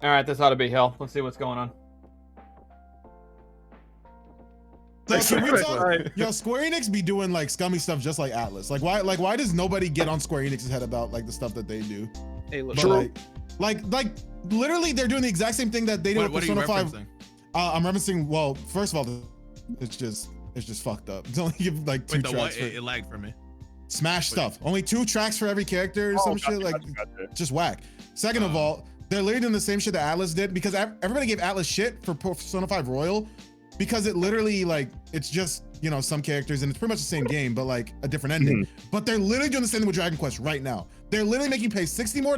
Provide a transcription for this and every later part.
All right, this ought to be hell. Let's see what's going on. So can we talk, yo, Square Enix be doing like scummy stuff just like Atlas. Like why does nobody get on Square Enix's head about like the stuff that they do? Hey, look, like literally they're doing the exact same thing that they do with Persona 5. I'm referencing, well, first of all, it's just fucked up. It's only give like 2 tracks. It lagged for me. Smash stuff. Only 2 tracks for every character or some shit. Like just whack. Second of all, they're literally doing the same shit that Atlas did because everybody gave Atlas shit for Persona 5 Royal. Because it literally, like, it's just, you know, some characters and it's pretty much the same game, but like a different ending. But they're literally doing the same thing with Dragon Quest right now. They're literally making you pay $60 more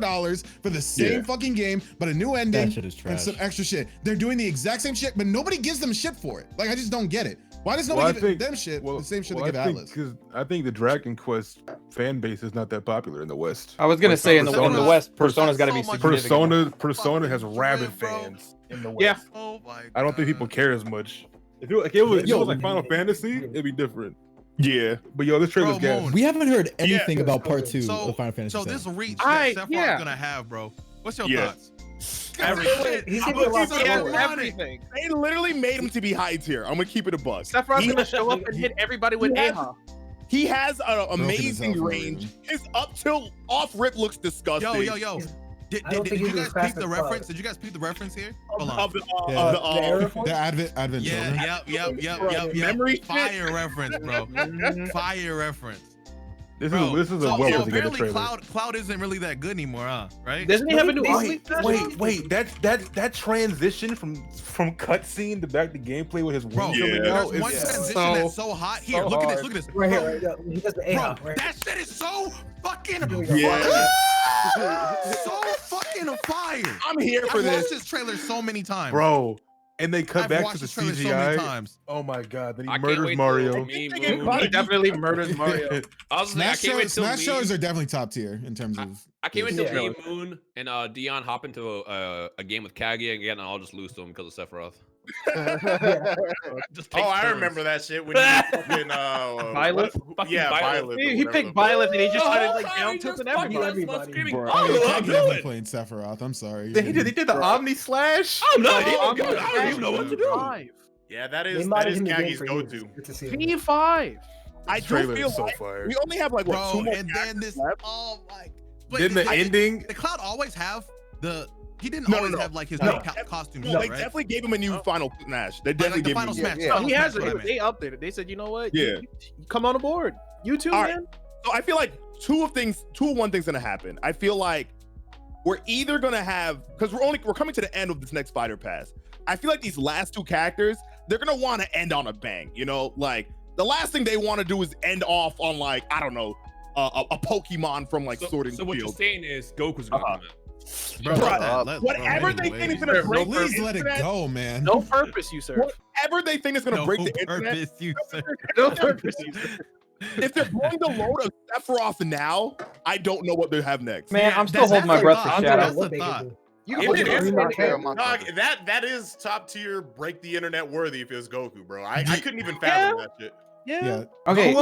for the same fucking game, but a new ending and some extra shit. They're doing the exact same shit, but nobody gives them shit for it. Like, I just don't get it. Why does nobody give them shit? The same shit they give Atlas. Because I think the Dragon Quest fan base is not that popular in the West. I was gonna say in the West, Persona's got to be significant. Persona has rabid fans in the West. Yeah. Oh my God. I don't think people care as much. If it was like Final Fantasy, it'd be different. Yeah, but yo, this trailer's gas. We haven't heard anything about part 2 of Final Fantasy. So this reach that Sephiroth's gonna have, bro. What's your thoughts? He's gonna be a lot slower. everything. They literally made him to be high tier. I'm gonna keep it a buck. Sephiroth's gonna show up and hit everybody with Aha. He has an amazing range. His up tilt off rip looks disgusting. Yo. Did you guys peep the reference? Did you guys peep the reference here? Hold on. The Advent Yeah, yep. Memory fire reference, bro. Fire reference. This is a well put together trailer. Cloud isn't really that good anymore, huh? Right? Doesn't he have a new Wait, that transition from cutscene to back to gameplay with his wing coming out There's one transition that's so hot. Here, look at this. Right here. He does the A-hop, right? That shit is so fucking so fucking fire. I'm here for I've this. watched this trailer so many times, bro. And they cut back to the trailer CGI. so many times. Oh my God! Then he murders Mario. He definitely murders Mario. Smash shows are definitely top tier in terms of. I can't wait till me, Moon, and Dion hop into a game with Kaguya again, and I'll just lose to him because of Sephiroth. I remember that shit when Violet. Violet. He picked Violet and he just started like down tilting everybody. I'm playing Sephiroth. I'm sorry. He did the Omni Slash. I don't even know what to do. Yeah, that is Kagi's go-to. P5. I do feel so fire. We only have like what, 2 more and then this. left? Oh my. Then the ending. The Cloud always have the. He didn't always have like his new costume. No, they definitely gave him a new Final Smash. They definitely gave him a Smash. He has it. They updated. They said, you know what? Yeah. You come on board. You too, man. So I feel like two of one thing's gonna happen. I feel like we're either gonna have, because we're coming to the end of this next Fighter Pass. I feel like these last 2 characters, they're gonna want to end on a bang. You know, like the last thing they want to do is end off on like, I don't know, a Pokemon from like Sword and Shield. So what you're saying is Goku's gonna come in. Whatever they think is gonna break the internet, let it go, man. No purpose you serve. Whatever they think is gonna break the internet. No purpose you serve. If they're blowing the load of Sephiroth now, I don't know what they have next. Man, I'm still holding my breath for Shadow. That is top tier, break the internet worthy if it was Goku, bro. I couldn't even fathom that shit. Yeah. Okay. Who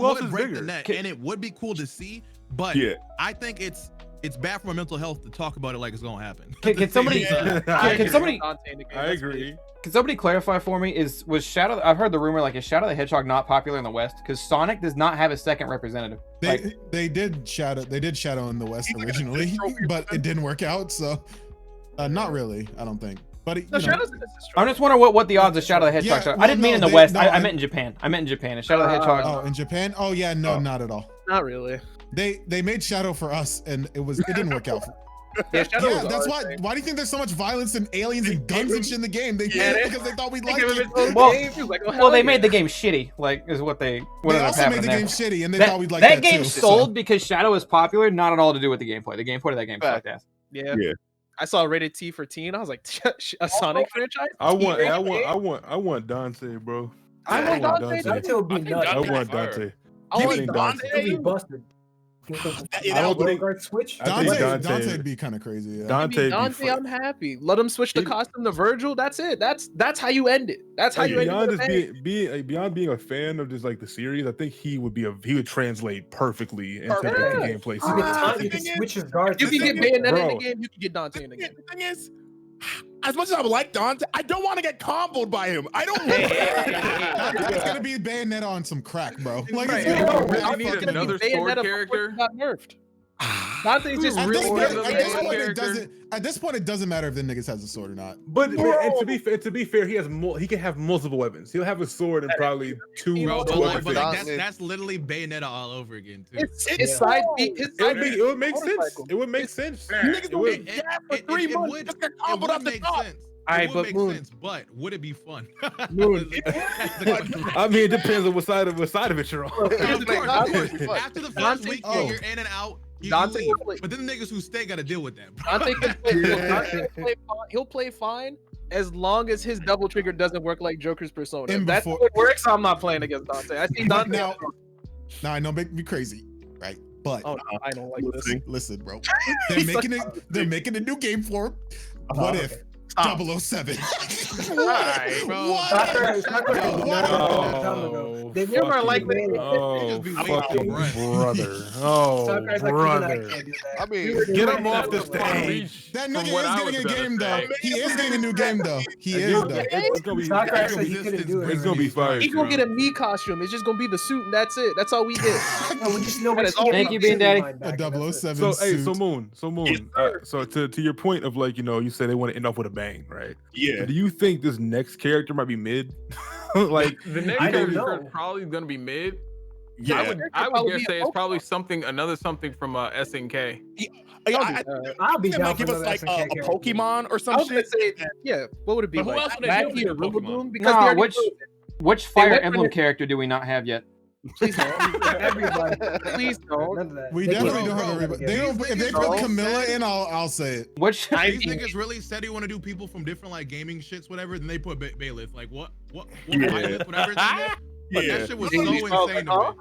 else is break bigger? The net, and it would be cool to see, but I think it's bad for my mental health to talk about it like it's gonna happen. Can somebody? I agree. Can somebody clarify for me? Was Shadow? I've heard the rumor like is Shadow the Hedgehog not popular in the West because Sonic does not have a second representative. They did Shadow in the West originally, but it didn't work out. So not really, I don't think. But I'm just wondering what the odds of Shadow the Hedgehog. I didn't mean in the West. I meant in Japan. I meant in Japan. Is Shadow the Hedgehog? Oh, in Japan? Oh yeah, no, not at all. Not really. They made Shadow for us, and it didn't work out. Yeah, that's why. Why do you think there's so much violence and aliens and guns and shit in the game? They did it because they thought we'd like it. Well, they made the game shitty. Like is what they. They also made the game shitty, and they thought we'd like that too. That game sold so. Because Shadow is popular, not at all to do with the gameplay. The gameplay of that game sucked ass. Yeah. I saw rated T for teen. I was like, a Sonic franchise. I want Dante, bro. I want Dante. Dante would be nuts. I want Dante. I want Dante. Be busted. Switch. Dante'd be kind of crazy. Yeah. Dante, I'm happy. Let him switch the costume to Virgil. That's it. That's how you end it. That's how you end it. Beyond being a fan of just like the series, I think he would translate perfectly into the gameplay. You can switch his guards. You can get Bayonetta in the game. You can get Dante in the game. The thing is, as much as I would like Dante, I don't want to get comboed by him. I don't. It's gonna be Bayonetta on some crack, bro. Like, Right. it's gonna be I really need fucking- another sword character. Got nerfed. Dante's just At real this point, character. at this point, it doesn't matter if the niggas has a sword or not. But and to be fair, he can have multiple weapons. He'll have a sword and probably two. Bro, two but weapons. that's literally Bayonetta all over again too. His side beat. It would make sense. It would make sense. Niggas It would. get gas for 3 months. would- Just get It comboed would off the make top. sense. All right, It would but make Moon. sense, but would it be fun? Moon. I mean, it depends on what side of it you're on. Of course. After the first week, you're in and out. You Dante leave. will play- But then the niggas who stay got to deal with that, bro. Dante can play, he'll play fine as long as his double trigger doesn't work like Joker's persona. And If that's before- what works, I'm not playing against Dante. I see Dante. Now, I know make me crazy, right? But Oh, no, I don't like this. listen, bro. They're making a new game for him. What if 007? Alright, bro. They never like me. Oh, fucking brother. Oh, brother. I mean, Get him off the stage. That From nigga what is I getting was a gonna game though. say. He is getting a new game though. He is though. It's gonna be. Soccer said he couldn't do it. It's gonna be fire. He gonna get a me costume. It's just gonna be the suit and that's it. That's all we get. No, we just know That is all. Thank you, Bean Daddy. A 007 So suit. so Moon. So to your point of like, you said they want to end off with a bang, right? Yeah. Do you think this next character might be mid? Like The next I don't character know. is probably gonna be mid. Yeah. I would probably dare be say a it's probably Pokemon. another something from SNK. I'll be It down might for give us another like SNK a character. Pokemon or I some was gonna shit. say, yeah. What would it be But who like? else would they do Maggie with or the Pokemon? Rillaboom? Because they No, already which They Fire went for Emblem the- character do we not have yet? Please don't. Everybody. Please don't. None of that. We They definitely can't- don't have a bro, reboot. They don't. If they put Camilla in, I'll say it. Which These niggas really said they want to do people from different like gaming shits, whatever. Then they put Bailiff. Like what? Yeah. Bailiff, whatever. It's in there. But Yeah. that shit was Yeah. so insane to Huh? me.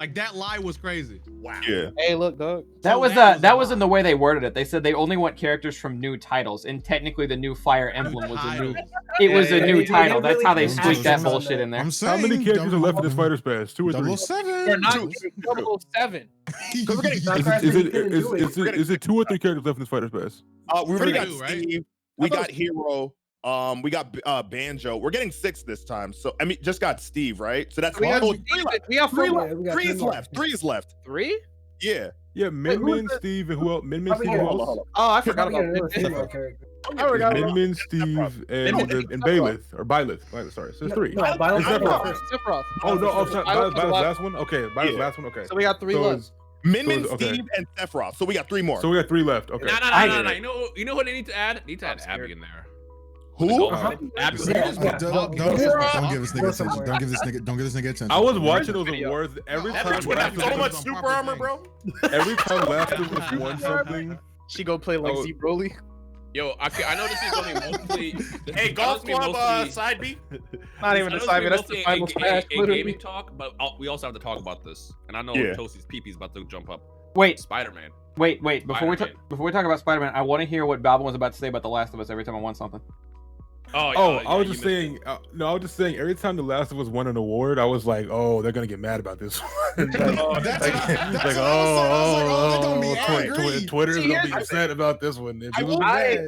Like that lie was crazy. Wow. Yeah. Hey, look, dog. that So was that that was was in the way they worded it. They said they only want characters from new titles, and technically the new Fire Emblem was a new. It was a Yeah, new they title. That's how they really squeaked that asked bullshit in there. I'm saying. how many characters are left in this Fighters Pass? 2 or 3? 007. We're not 007. Is it 2 or 3 characters left in this Fighters Pass? We already got Two, right? Steve. We got Hero. We got Banjo. We're getting 6 this time. So I mean, just got Steve, right? So that's We got oh, three 3 left. we got 3 four. left. we got 3 three is more. left. 3 is left. 3? Yeah. Yeah, Min who was Min, the- Steve, and who else? Min Min, Probably Steve, get who Hold on, else? hold on. Oh, I forgot Probably about get another this. female character. I forgot Min about Min, Steve, and Bailiff or Byleth. Sorry, so there's 3. No, Byleth Is that was wrong? first. Sephiroth. Oh no, oh sorry, Byleth was Byleth's last. last one. Okay, Byleth's Yeah. last one. Okay. So we got 3 So left. it's- Min Min, okay. Steve, and Sephiroth. So we got 3 more. So we got 3 left. Okay. No. You know what they need to add? They need to add I'm Abby scared. in there. Who? Abby. Yeah. Don't give this nigga attention. Don't give this nigga attention. I was watching those awards every That time. bitch would have so Laughter much was- super armor, bro. Every time Laughter was won something. She go play like Oh. Z Broly. Yo, I know this is only mostly. Hey, golf club side B. Not even a side, that's the final smash. a literally. gaming talk, but we also have to talk about this. And I know Yeah. Chelsea's pee-pee's about to jump up. Wait, Spider-Man. wait. Before we Spider-Man. talk about Spider-Man, I want to hear what Balvin was about to say about The Last of Us every time I want something. Oh, I was just saying. No, I was just saying. Every time The Last of Us won an award, I was like, "Oh, they're gonna get mad about this one." That's what I was like, Twitter's See, gonna be here's- upset about this one. If it was I- bad.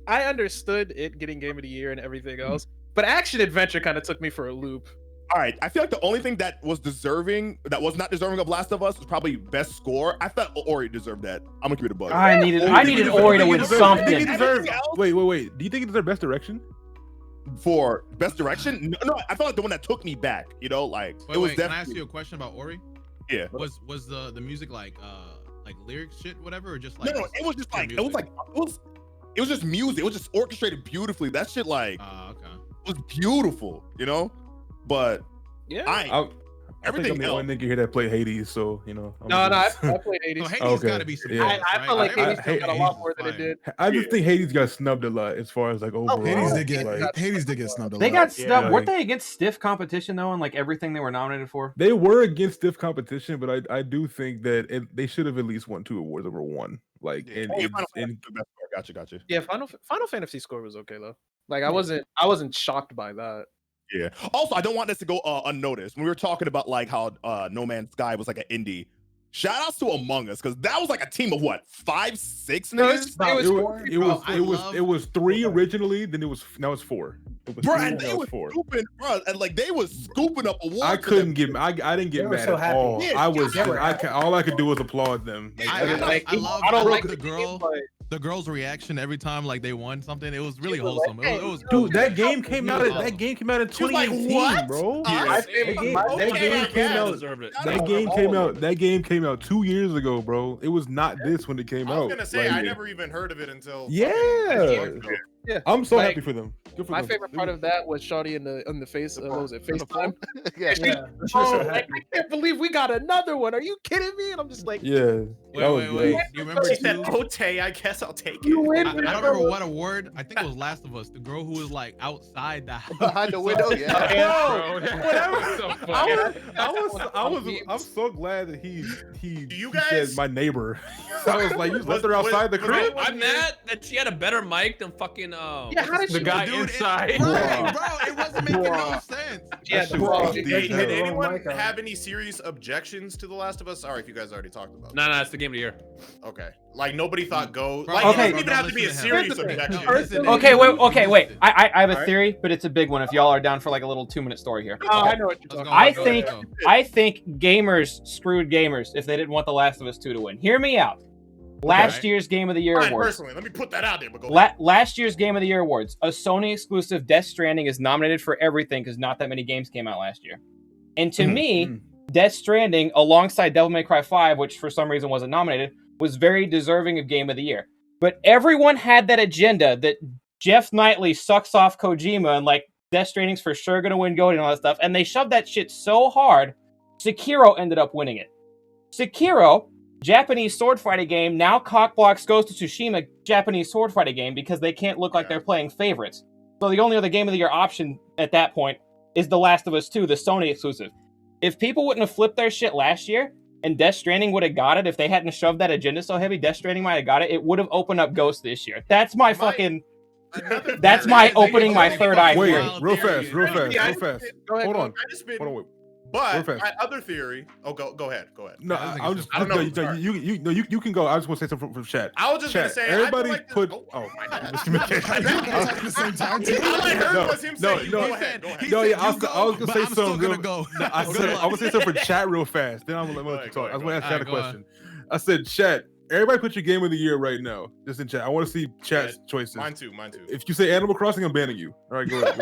I understood it getting Game of the Year and everything else, but Action Adventure kind of took me for a loop. All right, I feel like the only thing that was not deserving of Last of Us was probably best score. I thought Ori deserved that. I'm gonna give it a bug. I needed Ori to win something. Wait. Do you think it deserved best direction? For best direction? No, I felt like the one that took me back. You know, like Wait, it was can I ask definitely. you a question about Ori? Yeah. Was the music like lyrics shit, whatever, or just like No, it was just pure like it was music? like it was just music. It was just orchestrated beautifully. That shit like Okay. was beautiful. You know, but Yeah. I think I'm the only nigga here that played Hades, so you know. I played 80s. So Hades Okay, gotta be some. yeah. I felt like Hades Hades got a lot more than it did. I just think Hades got snubbed a lot as far as like overall. Hades did get like, snubbed a lot. They got snubbed. Yeah. Weren't they against stiff competition though, and like everything they were nominated for? they were against stiff competition, but I do think that they should have at least won 2 awards over 1. Like, and Oh, it's Final and Fantasy, the best part. Gotcha. Yeah, Final Fantasy score was okay though. Like I wasn't shocked by that. Yeah. Also, I don't want this to go unnoticed. When we were talking about like how No Man's Sky was like an indie, Shout outs to Among Us, because that was like a team of what, 5, 6 No, niggas? It was 3 originally, then now it's 4. Bro, and they were scooping, bro, and like they was scooping up awards. I didn't get mad at all. Yeah, I was all I could do was applaud them. I love the girls' reaction every time like they won something. It was really wholesome. It was dude, that game came out in 2018, bro. That game came out 2 years ago, bro. It was not this when it came out. I was gonna say I never even heard of it until Yeah, I'm so happy for them. Good for my them. favorite part of that was Shawty in the face. What was it? FaceTime. I can't believe we got another one. Are you kidding me? And I'm just like, wait. Do you remember? She said, "Ote, I guess I'll take it." You win. I don't remember what award. I think it was Last of Us. The girl who was like outside the house. Behind the window. I'm so glad that he you said my neighbor. So I was like, you left her outside the crib. I'm mad that she had a better mic than fucking Yeah, how did The guy inside. Bro, it wasn't making no sense. Yeah, Did anyone have any serious objections to The Last of Us? Sorry if you guys already talked about it. No, it's the game of the year. Okay. Like nobody thought go. Bro, Like okay. it doesn't even have to be a serious objection. Okay, wait. I have a theory, but it's a big one. If y'all are down for like a little 2-minute story here. Oh, I know what you're talking about. I think gamers screwed gamers if they didn't want The Last of Us 2 to win. Hear me out. Last year's Game of the Year awards. Personally, let me put that out there. But go last year's Game of the Year awards, a Sony exclusive Death Stranding is nominated for everything because not that many games came out last year. And to me, Death Stranding, alongside Devil May Cry 5, which for some reason wasn't nominated, was very deserving of Game of the Year. But everyone had that agenda that Jeff Knightley sucks off Kojima and like Death Stranding's for sure going to win GOTY and all that stuff. And they shoved that shit so hard, Sekiro ended up winning it. Sekiro, Japanese sword fighting game, now cockblocks Ghost of Tsushima Japanese sword fighting game because they can't look like they're playing favorites. So the only other Game of the Year option at that point is The Last of Us 2, the Sony exclusive. If people wouldn't have flipped their shit last year, and Death Stranding would have got it, if they hadn't shoved that agenda so heavy, Death Stranding might have got it, it would have opened up Ghost this year. That's my fucking... That's my opening my third eye. Wait, real fast. Hold on. But my other theory. Oh, go ahead. No, I was just. I don't know. You can go. I just want to say something from chat. I was just gonna say. Everybody like put. At the same time, too. All I heard was him saying, "Go ahead." I was gonna say something. I was say something for chat real fast. Then I'm gonna let you talk. I was gonna ask Chat a question. I said, Chat. Everybody put your Game of the Year right now, just in chat. I want to see chat's choices. Mine too. If you say Animal Crossing, I'm banning you. All right, go ahead.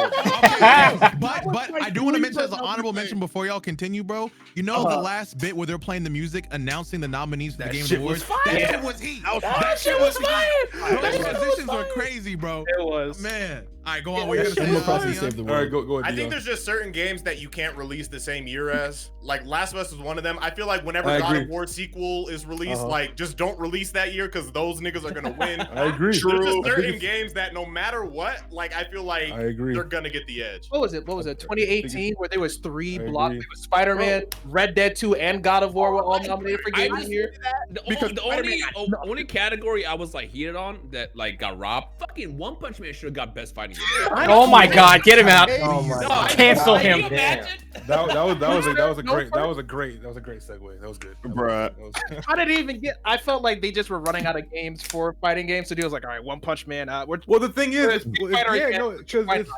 But I do want to mention as an honorable mention before y'all continue, bro. You know the last bit where they're playing the music, announcing the nominees for the Game Awards. That shit was heat. That shit was fire. Those transitions were crazy, bro. It was. Man. All right, go on. What you gonna say? All right, go ahead. I think there's just certain games that you can't release the same year as. Like Last of Us is one of them. I feel like whenever God of War sequel is released, like just don't release that year because those niggas are gonna win. I agree. There's just certain games that no matter what, like I feel like they're gonna get the edge. What was it? 2018 where there was 3 blocks. There was Spider-Man, Red Dead 2, and God of War were all nominated for Game of the Year. The only category I was like heated on that like got robbed. Fucking One Punch Man should have got best fighting game. Oh my God, get him out. Oh my God. Cancel him. That was a great segue. That was good. Bruh. How did he even get? I felt like they just were running out of games for fighting games. So he was like, all right, One Punch Man. Well, the thing is, because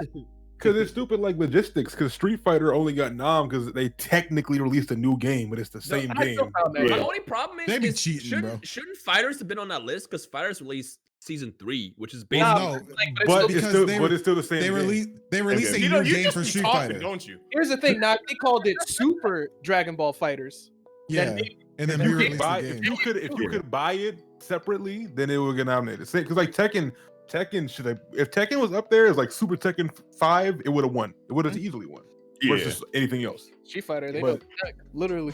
it's stupid like logistics. Because Street Fighter only got nom because they technically released a new game, but it's the same game. The only problem They be is cheating, bro. shouldn't Fighters have been on that list? Because Fighters released Season 3, which is basically but it's still the same. They released a new game for Street Fighter, don't you? Here's the thing. Now they called it Super Dragon Ball Fighters. Yeah, and then we released the game. If you could buy it separately, then it would get nominated. Because like Tekken if Tekken was up there as like Super Tekken 5, it would have won. It would have easily won. Versus anything else. Street Fighter, they don't literally.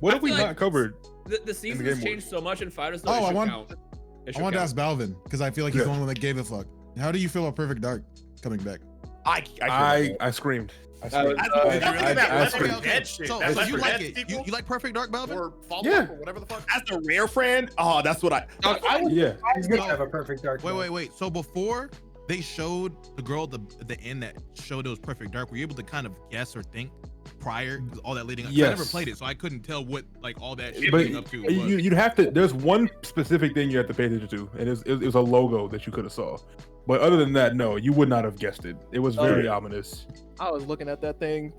What have we not covered? The seasons changed so much in Fighters. Oh, I want to ask Balvin because I feel like he's the only one that gave a fuck. How do you feel about Perfect Dark coming back? I screamed. I screamed. So you like it? You like Perfect Dark, Balvin? Or Fallout or whatever the fuck. As a rare friend, that's what I would. He's gonna have a Perfect Dark. Wait. So before they showed the girl the end that showed it was Perfect Dark, were you able to kind of guess or think prior, all that leading up. Yes. I never played it, so I couldn't tell what like all that shit But leading up to. But you'd have to. There's one specific thing you have to pay attention to, and it was a logo that you could have saw. But other than that, no, you would not have guessed it. It was very ominous. I was looking at that thing,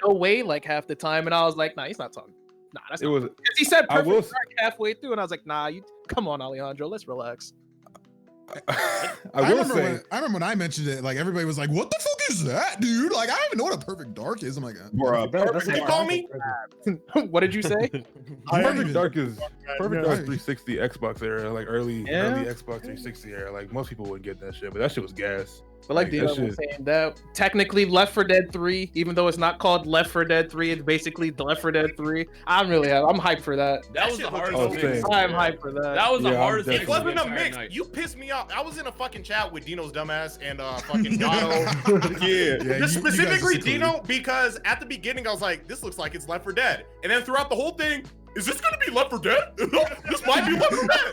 no way, like half the time, and I was like, nah, he's not talking. Nah, that's it not. was. He said perfect dark halfway through, and I was like, nah, you come on, Alejandro, let's relax. I remember when I mentioned it, like everybody was like, "What the fuck is that, dude?" Like I don't even know what a perfect dark is. I'm like, Perfect, you call me? What did you say? Perfect Dark is 360 Xbox era, like early Xbox 360 era. Like most people wouldn't get that shit, but that shit was gas. But like Dino was saying, that technically Left 4 Dead 3, even though it's not called Left 4 Dead 3, it's basically Left 4 Dead 3. I'm hyped for that. That was the hardest thing. I'm hyped for that. That was the hardest thing. It wasn't a mix. You pissed me off. I was in a fucking chat with Dino's dumbass and fucking Gato. Just specifically Dino, because at the beginning I was like, this looks like it's Left 4 Dead. And then throughout the whole thing, is this gonna be Left 4 Dead? This might be Left 4 Dead.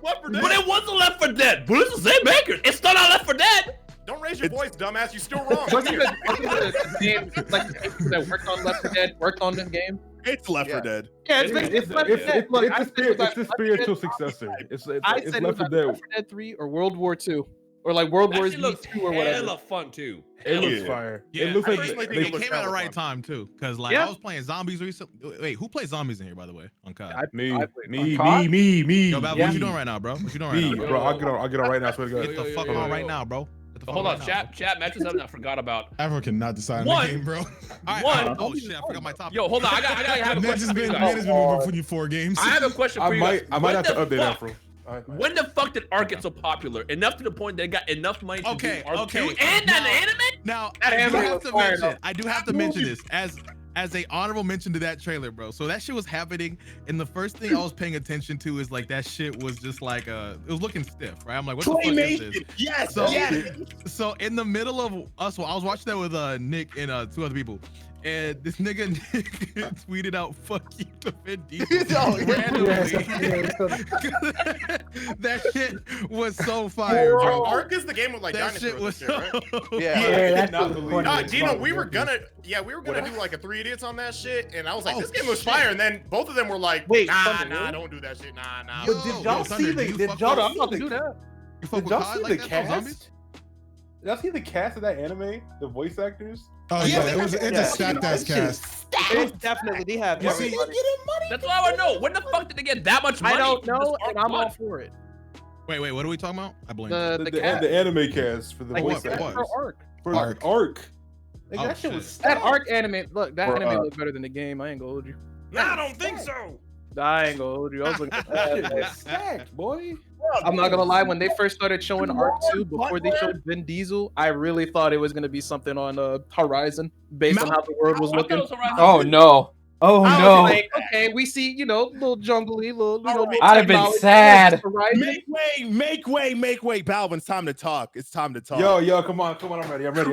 But it wasn't Left 4 Dead. But it's the same maker. It's still not Left 4 Dead. Don't raise your voice, dumbass. You're still wrong. Wasn't the game like the people that worked on Left 4 Dead worked on this game? It's Left 4 Dead. Yeah, it's Left 4 Dead. Look, it's the spiritual successor. It's Left 4 Left 4 Dead 3 or World War 2. Or like World War Z 2 or whatever. Hella fun too. It looks fire. Yeah, it looks like they came at the right time too, because like I was playing zombies recently. Wait, who plays zombies in here, by the way? On COD. Me. Yo, Balvin, what you doing right now, bro? What you doing right now, bro? I'll get on right now. Swear to God. Get the fuck on right now, bro. Hold on, chat mentioned something I forgot about. Afro cannot decide on the game, bro. Oh shit, I forgot my topic. Yo, hold on, I gotta have a question for you guys. Man has been moving for you 4 games. I have a question for you guys. I might have to update Afro. When the fuck did Ark get so popular? Enough to the point they got enough money to do Ark 2 and an anime? Now, I do have to mention this as a honorable mention to that trailer, bro. So that shit was happening, and the first thing I was paying attention to is like that shit was just like it was looking stiff, right? I'm like, what the fuck is this? Yes. So in the middle of us, well, I was watching that with Nick and 2 other people. And this nigga tweeted out "fuck you" to Vin Diesel randomly. That shit was so fire, bro. Ark is the game with like that dinosaurs. Shit was shit, right? That's Dino, we were gonna do like a 3 Idiots on that shit, and I was like, this game was fire, and then both of them were like, nah, don't do that shit, nah. But did y'all see the cast? Did y'all see the cast of that anime? The voice actors? Oh yeah, it's a stacked ass cast. It's definitely they have. That's what I want to know. When the fuck did they get that much money? I don't know, and I'm all for it. Wait, what are we talking about? I blame the anime cast for the voice actors. For Ark. Ark. Like, that shit was that Ark anime. Look, that anime looks better than the game. I ain't gonna hold you. Nah, I don't think so. I ain't gonna hold you. I was looking at that. stacked, boy. I'm not gonna lie. When they first started showing Ark 2, before they showed Vin Diesel, I really thought it was gonna be something on Horizon, based on how the world was looking. Oh no! Oh no! Like, okay, we see, little jungly, I'd have been sad. Make way, Balvin. It's time to talk. Yo, come on, I'm ready. I've been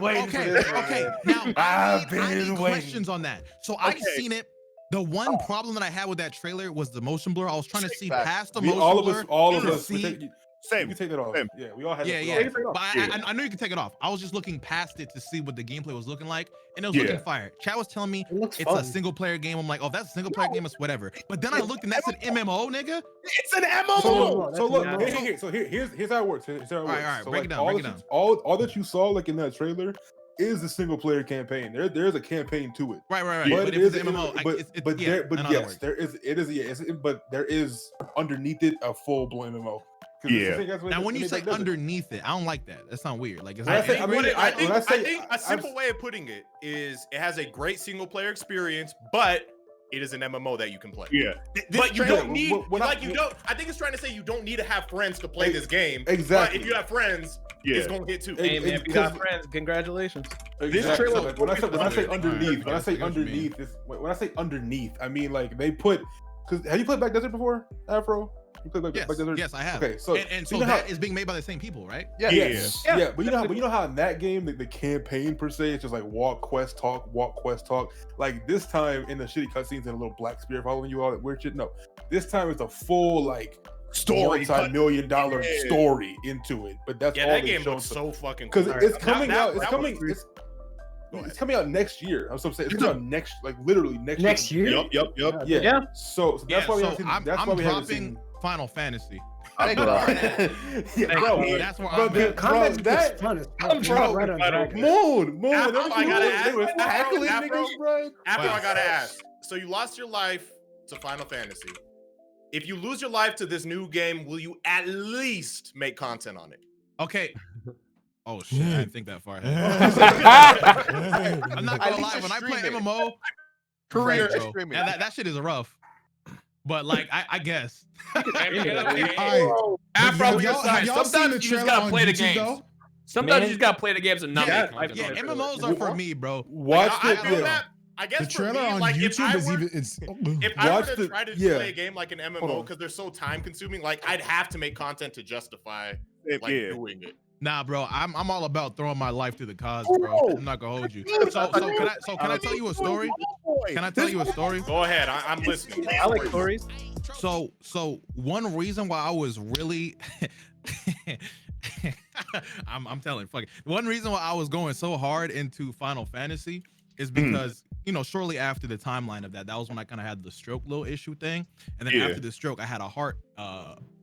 waiting. Okay. Now I need questions on that. So I've seen it. The one problem that I had with that trailer was the motion blur. I was trying to see past the motion blur. All of us. Same. You take that off. Same. Yeah, we all had. Yeah. But I know you can take it off. I was just looking past it to see what the gameplay was looking like, and it was looking fire. Chad was telling me it's a single player game. I'm like, oh, that's a single player game. It's whatever. But then I looked, and that's an MMO, nigga. It's an MMO. So look, here's how it works. All right, break it down. All that you saw like in that trailer is the single player campaign. There's a campaign to it. Right. But if it's an MMO, there is underneath it a full blown MMO. Yeah. Now, when you say underneath it, I don't like that. That sounds weird. Like, I think a simple way of putting it is it has a great single player experience, but it is an MMO that you can play. Yeah. But you don't need, I think it's trying to say you don't need to have friends to play this game. Exactly. But if you have friends, it's going to hit too. Hey, man, if you got friends, congratulations. This trailer, when I say underneath, I mean like they put, because have you played Black Desert before, Afro? Yes, I have. Okay, so so that is being made by the same people, right? Yeah. But you know how in that game the campaign per se is just like walk, quest, talk. Like this time in the shitty cutscenes and a little black spirit following you, all that weird shit. No, this time it's a full like multi-million-dollar story into it. But that's all that they game showed looks so fucking because cool. it's coming out. It's that coming. was- It's coming out next year. I'm so saying it's coming out next, like literally next year. Yep. Yeah. So that's why we haven't seen. I'm haven't seen dropping Final Fantasy. yeah, bro. That's where Bro, I'm at. Combat that- looks fun. I'm Right on Dragon. Moon. Afro, I gotta ask. They were tackling niggas, bro. Afro, I gotta ask. So you lost your life to Final Fantasy. If you lose your life to this new game, will you at least make content on it? Okay. Oh shit, I didn't think that far ahead. I'm not gonna lie, when I play MMO, Career bro, streaming. that shit is rough. But like, I guess. Afro, Have your y'all side. seen the Sometimes you just trailer gotta on play the YouTube, games. though? Sometimes you just gotta play the games and not Yeah, make content. Yeah, MMOs are for me, bro. Watch I the know that. I guess The for trailer me, on like if YouTube I is were, even. It's. if I were Watch to the- try to yeah. play a game like an MMO because they're so time consuming, like I'd have to make content to justify like doing it. Nah, bro, I'm all about throwing my life to the cause, bro. I'm not gonna hold you. So can I tell you a story? Can I tell you a story? Go ahead, I'm listening. I like stories. So one reason why I was really I'm telling fuck it. One reason why I was going so hard into Final Fantasy is because you know, shortly after the timeline of that was when I kind of had the stroke little issue thing, and then after the stroke I had a heart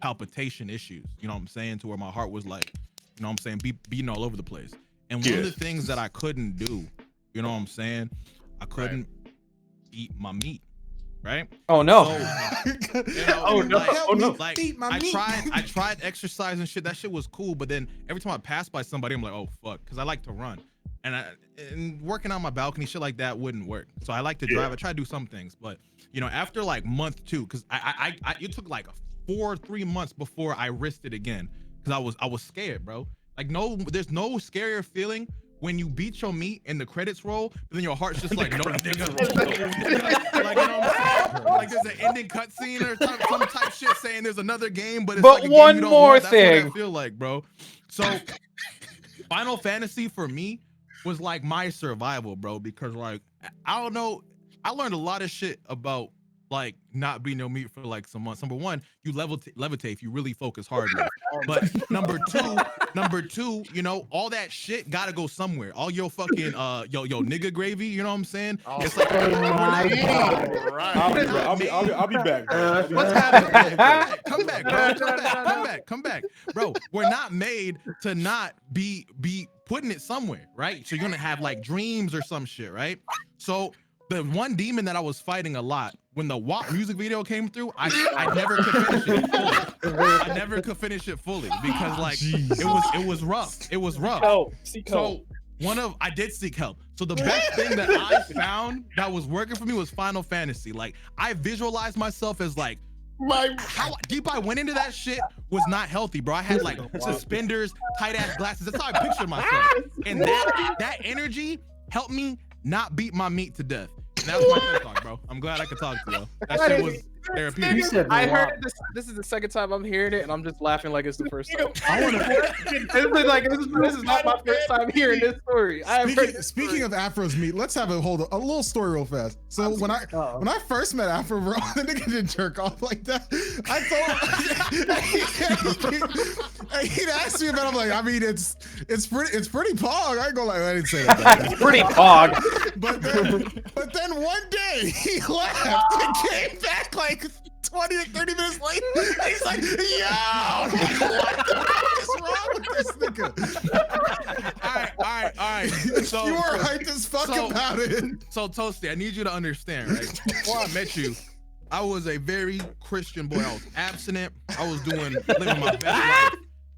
palpitation issues, you know what I'm saying, to where my heart was like, you know what I'm saying, beating all over the place. And one of the things that I couldn't do, you know what I'm saying, I couldn't eat my meat, right? Oh no. So, you know, like, I tried exercise and shit. That shit was cool, but then every time I pass by somebody, I'm like, oh fuck, because I like to run. And working on my balcony, shit like that wouldn't work. So I like to drive. I try to do some things, but you know, after like month 2, because it took like 3 months before I risked it again, because I was scared, bro. Like there's no scarier feeling when you beat your meat and the credits roll, but then your heart's just like, no, nigga. Like, you know what I'm saying? Like there's an ending cutscene or some type shit saying there's another game, but it's like a one game you don't more want. That's thing. what I feel like, bro. So Final Fantasy for me was like my survival, bro, because like, I don't know, I learned a lot of shit about like not being no meat for like some months. Number one, you levitate if you really focus hard enough. But number two, you know, all that shit gotta go somewhere. All your fucking yo nigga gravy, you know what I'm saying? It's like, I'll be back. Bro. What's happening? Come back, bro. We're not made to not be putting it somewhere, right? So you're gonna have like dreams or some shit, right? So the one demon that I was fighting a lot when the WAP music video came through, I never could finish it fully. I never could finish it fully because like it was rough. It was rough. Seek help. So I did seek help. So the best thing that I found that was working for me was Final Fantasy. Like I visualized myself as like, how deep I went into that shit was not healthy, bro. I had like suspenders, tight ass glasses. That's how I pictured myself. And that energy helped me not beat my meat to death. And that was my TED talk, bro. I'm glad I could talk to you. That shit was therapeutic. I heard this. This is the second time I'm hearing it, and I'm just laughing like it's the first time. This is not my first time hearing this story. Speaking of Afro's meat, let's have a little story real fast. So when I first met Afro, bro, the nigga didn't jerk off like that. I thought he'd ask me about. I'm like, I mean, it's pretty pog. I ain't gonna lie, I didn't say that. It's pretty pog. But then one day he left and came back like 20 or 30 minutes later. He's like, yo, what the fuck is wrong with this nigga? All right. So you were hyped as fuck about it. So Toastie, I need you to understand, right? Before I met you, I was a very Christian boy. I was abstinent. I was living my best life.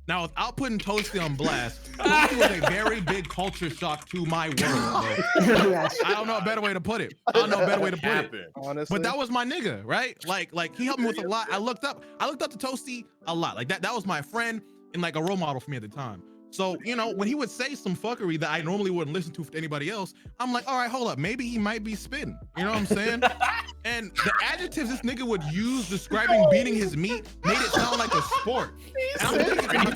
Now, without putting Toastie on blast, Toastie was a very big culture shock to my world, bro. I don't know a better way to put it. Honestly. But that was my nigga, right? Like he helped me with a lot. I looked up to Toastie a lot. Like that was my friend and like a role model for me at the time. So, you know, when he would say some fuckery that I normally wouldn't listen to for anybody else, I'm like, all right, hold up. Maybe he might be spitting. You know what I'm saying? And the adjectives this nigga would use describing beating his meat made it sound like a sport. And I'm thinking,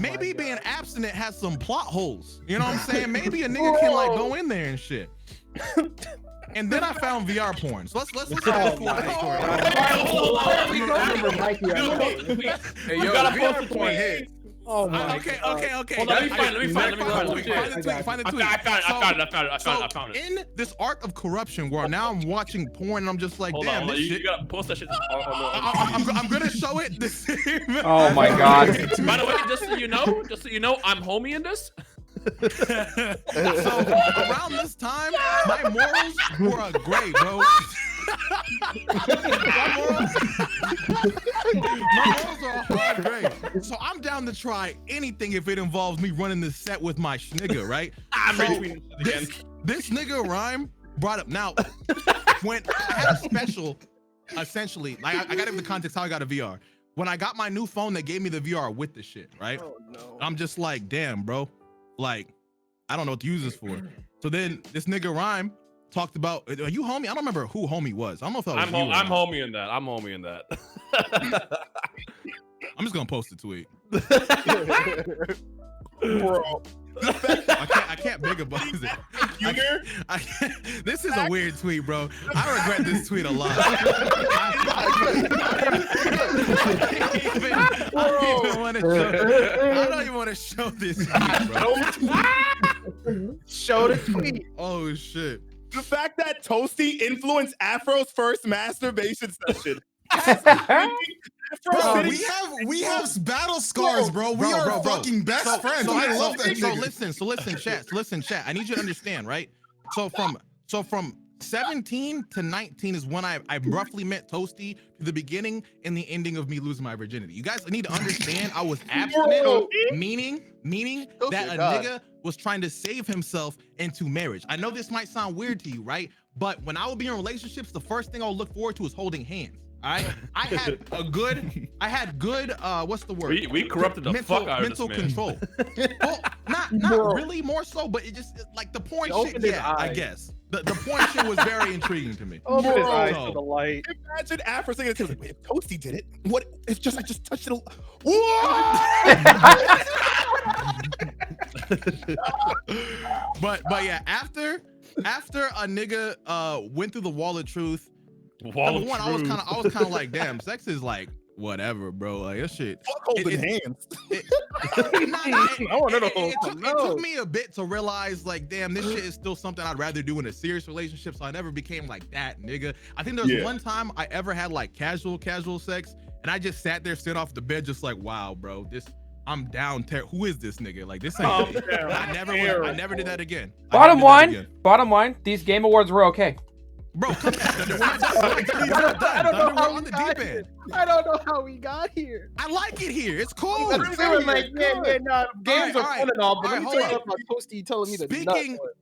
maybe being abstinent has some plot holes. You know what I'm saying? Maybe a nigga can like go in there and shit. And then I found VR porn. So let's fast forward the story. Hey, yo, VR porn hit. Oh my okay. Hold on, let me find the tweet. I found it. In this arc of corruption, where now I'm watching porn and I'm just like, damn, this shit. You gotta post that shit. I'm gonna show it. Oh my god. By the way, just so you know, I'm homie in this. So around this time, my morals were gray, bro. My morals are hard gray. So I'm down to try anything if it involves me running this set with my nigga, right? This nigga Rhyme brought up. Now, when I had a special, essentially, like I gotta give the context how I got a VR. When I got my new phone, they gave me the VR with the shit, right? Oh no. I'm just like, damn, bro. Like, I don't know what to use this for. So then this nigga Rhyme talked about, are you homie? I don't remember who homie was. I don't know if that was I'm homie in that. I'm homie in that. I'm just gonna post a tweet. Bro. I can't big about it. I can't, this is a weird tweet, bro. I regret this tweet a lot. I don't even want to show this tweet, bro. Show the tweet. Oh shit. The fact that Toastie influenced Afro's first masturbation session. Bro, we have battle scars, bro. We are fucking best friends. I love that. So listen, chat. I need you to understand, right? So from 17 to 19 is when I roughly met Toastie to the beginning and the ending of me losing my virginity. You guys need to understand I was abstinent, meaning that a nigga was trying to save himself into marriage. I know this might sound weird to you, right? But when I would be in relationships, the first thing I would look forward to is holding hands. All right, I had good, what's the word? We corrupted the fuck out of this man. Mental control. Well, not really, more so, but it just like the porn shit. Yeah, I guess the porn shit was very intriguing to me. Open his eyes to the light. Imagine Afro saying it. Like, wait, if Toastie did it, what? It's just I just touched it. But yeah, after a nigga went through the wall of truth. I was kind of like, damn, sex is like whatever, bro. Like that shit. Fuck holding hands. It took me a bit to realize, like, damn, this shit is still something I'd rather do in a serious relationship. So I never became like that, nigga. I think there was one time I ever had like casual sex, and I just sat there, sit off the bed, just like, wow, bro, I'm down. Who is this nigga? Like this ain't. I never did that again. Bottom line, these Game Awards were okay. Bro, come back. I don't know how on the deep end. I don't know how we got here. I like it here. It's cool. Games are fun and all, but let me tell you about Toastie telling me to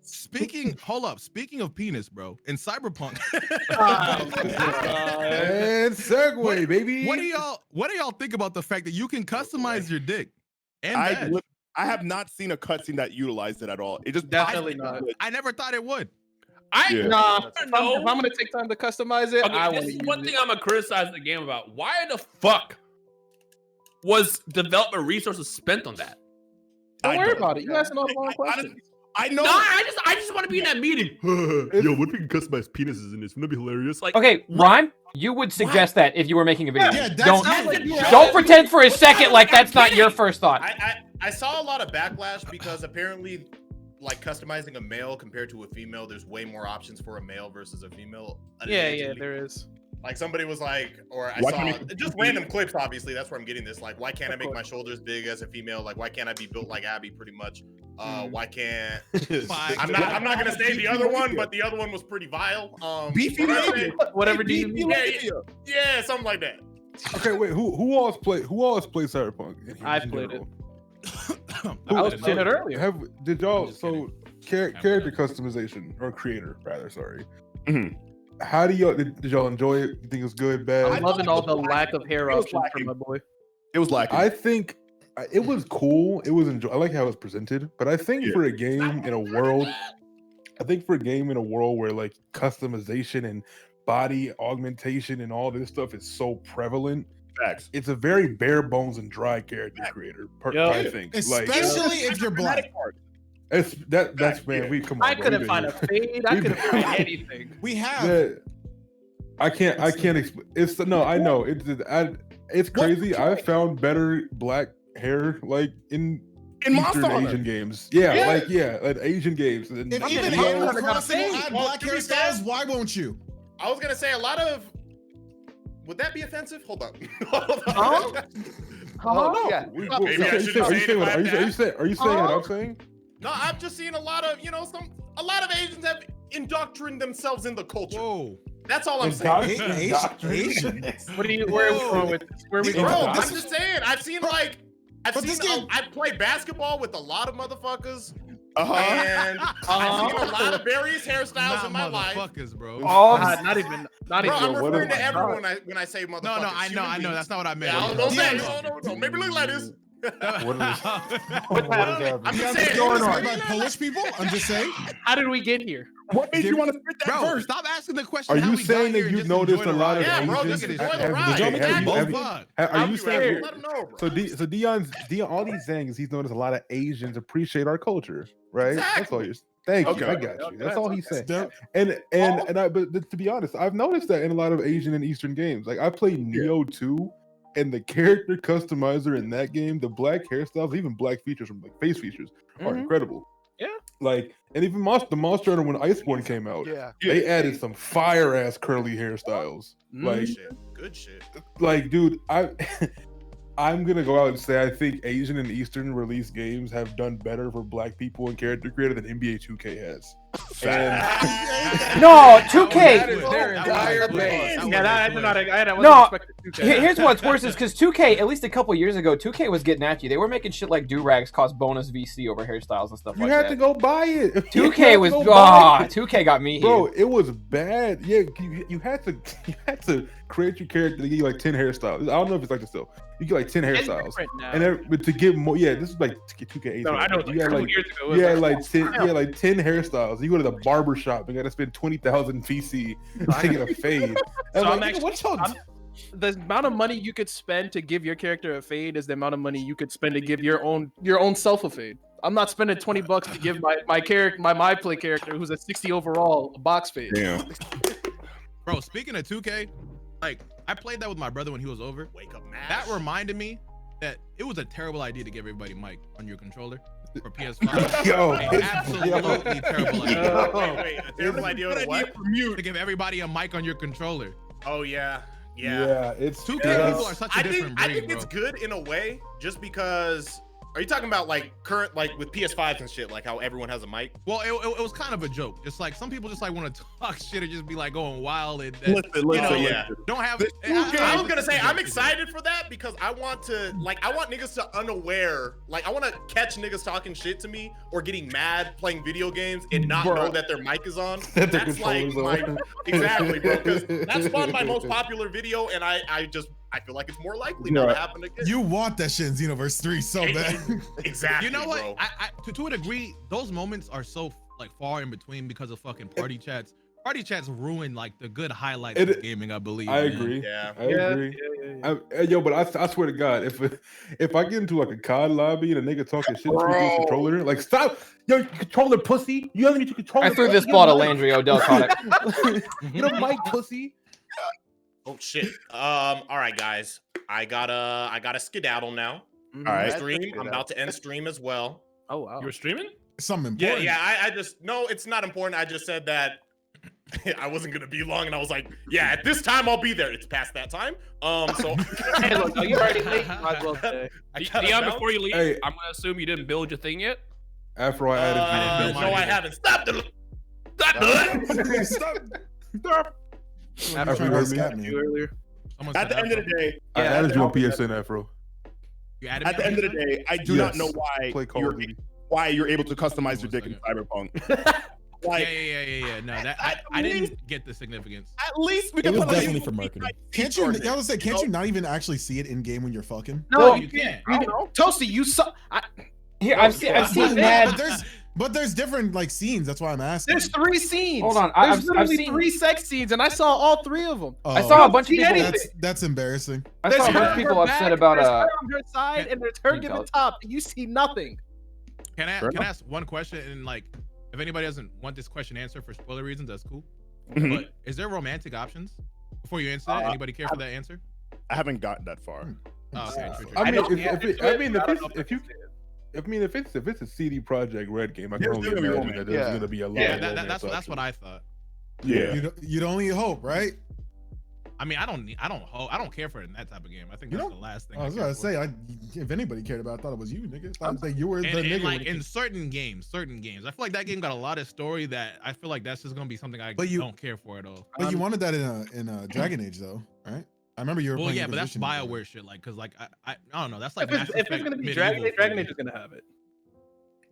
Speaking of penis, bro, in Cyberpunk. And segue, baby. What do y'all think about the fact that you can customize your dick? And I have not seen a cutscene that utilized it at all. It just definitely not. I never thought it would. If I'm gonna take time to customize it, this is one thing I'm gonna criticize the game about. Why the fuck was development resources spent on that? Don't worry about it. You asking all the wrong questions. I know. No, I just want to be in that meeting. Yo, what if we can customize penises in this? Wouldn't that be hilarious? Like, okay, Rhyme, you would suggest that if you were making a video. Yeah, don't pretend for a second like that's not your first thought. I saw a lot of backlash because apparently, like, customizing a male compared to a female, there's way more options for a male versus a female. Yeah, there is. Like, somebody was like, or I saw just random clips, obviously, that's where I'm getting this. Like, why can't I make my shoulders big as a female? Like, why can't I be built like Abby, pretty much? Why can't... I'm not going to say the other one, but the other one was pretty vile. Beefy? Whatever do you mean? Yeah, something like that. Okay, wait, who all played Cyberpunk? I've played it. I was playing it earlier. Did y'all, character customization, or creator, rather, sorry. How do y'all, did y'all enjoy it? You think it was good, bad? I'm loving all the lack of hair options for my boy. It was lacking. I think it was cool. It was I like how it was presented, but I think for a game in a world, where like customization and body augmentation and all this stuff is so prevalent, it's a very bare bones and dry character creator. I think, especially if you're black. That's man. We come on. I couldn't find a fade. I couldn't find anything. We have. I can't explain. It's no. I know. It's crazy. I found better black hair like in Eastern Asian games. Like Asian games. If even Animal Crossing will add black hairstyles, why won't you? I was gonna say a lot of. Would that be offensive? Hold up. Oh yeah. Maybe I shouldn't say it like that. Are you saying what I'm saying? No, I'm just seeing a lot of a lot of Asians have indoctrinated themselves in the culture. Whoa. That's all I'm saying. Asians? Where are we going with this? Where are we Bro, going? I'm just saying. I've played basketball with a lot of motherfuckers. And I've seen a lot of various hairstyles in my life. Motherfuckers, bro. Not even. Bro, I'm referring to everyone when I say motherfuckers. No, I know. That's not what I meant. Yeah, don't say no. Maybe look like this. What is I'm just saying. Going on about Polish people? I'm just saying. How did we get here? What made you want to spit that Bro, first? stop asking the question. Are you saying that you've noticed a lot of Yeah, bro, Asians? just enjoy the ride. Are you saying? Let them know, bro. So Dion, all he's saying is he's noticed a lot of Asians appreciate our culture, right? That's all you're. Thank you. I got you. That's all he's saying. But to be honest, I've noticed that in a lot of Asian and Eastern games. Like I played Neo 2, and the character customizer in that game, the black hairstyles, even black features from like face features, are incredible. Yeah. Like, and even the Monster Hunter when Iceborne came out, they added some fire ass curly hairstyles. Like, good shit. Like, dude, I'm gonna go out and say I think Asian and Eastern release games have done better for black people and character creator than NBA 2K has. No, 2K. That is their entire base. Here's what's worse is because 2K, at least a couple years ago, 2K was getting at you. They were making shit like do-rags cost bonus VC over hairstyles and stuff like that. You had to go buy it. 2K was 2K got me here. Bro, it was bad. Yeah, you had to create your character to get you like 10 hairstyles. I don't know if it's like this still. You get like 10 hairstyles, but to get more, this is like 2K. No, I know. You had like 10 hairstyles. You go to the barber shop and got to spend 20,000 VC to get a fade. The amount of money you could spend to give your character a fade is the amount of money you could spend to give your own self a fade. I'm not spending $20 to give my play character who's a 60 overall a box fade. Damn. Bro, speaking of 2K, like I played that with my brother when he was over. Wake up, man. That reminded me that it was a terrible idea to give everybody mic on your controller for PS5. Yo, absolutely terrible idea. Wait, a terrible idea to what? To give everybody a mic on your controller. Oh yeah. It's 2K people are such a different breed, I think it's good in a way, just because. Are you talking about like current, like with PS5s and shit, like how everyone has a mic? Well, it was kind of a joke. Just like some people just like want to talk shit or just be like going wild and don't have. I was gonna say I'm excited for that because I want niggas to unaware, like I want to catch niggas talking shit to me or getting mad playing video games and not know that their mic is on. That's like exactly, bro. Because that's spawned my most popular video, and I feel like it's more likely now to happen again. You want that shit in Xenoverse 3 so bad. Exactly. You know what? Bro. To a degree, those moments are so like far in between because of fucking party chats. Party chats ruin like the good highlights of gaming, I believe. I agree. Yeah. I agree. Yo, but I swear to God, if I get into like a COD lobby and a nigga talking shit to me controller, like stop, yo, controller pussy. You have me to control. I threw this ball to Landry Odell. Caught it. You know, Mike pussy. Oh shit. All right, guys. I gotta skedaddle now. All right. Stream. I'm about to end stream as well. Oh wow. You were streaming? Something important. Yeah. No, it's not important. I just said that I wasn't gonna be long, and I was like, yeah, at this time I'll be there. It's past that time. So Hey, look, you already late. Might as well stay. Dion, before you leave, I'm gonna assume you didn't build your thing yet. Afro, I added you. No, I haven't. Stop. After you earlier. At the end of the day, I added you on PSN, Afro. At the end of the day, I do not know why you're able to customize your dick in Cyberpunk. Like, yeah. No, I didn't get the significance. At least we it was definitely for marketing. Can't you not even actually see it in game when you're fucking? No, you can't. Toasty, you saw. I've seen mad. But there's different like scenes. That's why I'm asking. There's 3 scenes. Hold on, I've seen 3 sex scenes, and I saw all 3 of them. Oh, I saw a bunch of people. That's embarrassing. I saw a bunch of people upset about There's her on her side, and there's her in the top. You see nothing. Can I ask one question? And like, if anybody doesn't want this question answered for spoiler reasons, that's cool. But is there romantic options? Before you answer that, anybody care for that answer? I haven't gotten that far. Oh, okay. If it's a CD Projekt Red game, I can only imagine that there's gonna be a lot. Yeah, that's what I thought. Yeah, you'd only hope, right? I mean, I don't care for it in that type of game. I think that's the last thing. I was gonna say, if anybody cared about it, I thought it was you, nigga. I thought you were the nigga. Like in certain games, I feel like that game got a lot of story that I feel like that's just gonna be something I don't care for at all. But you wanted that in a Dragon Age though, right? I remember you were playing. Yeah, but that's BioWare shit. Like, cause like I don't know. That's like if it's gonna be Dragon Age is gonna have it.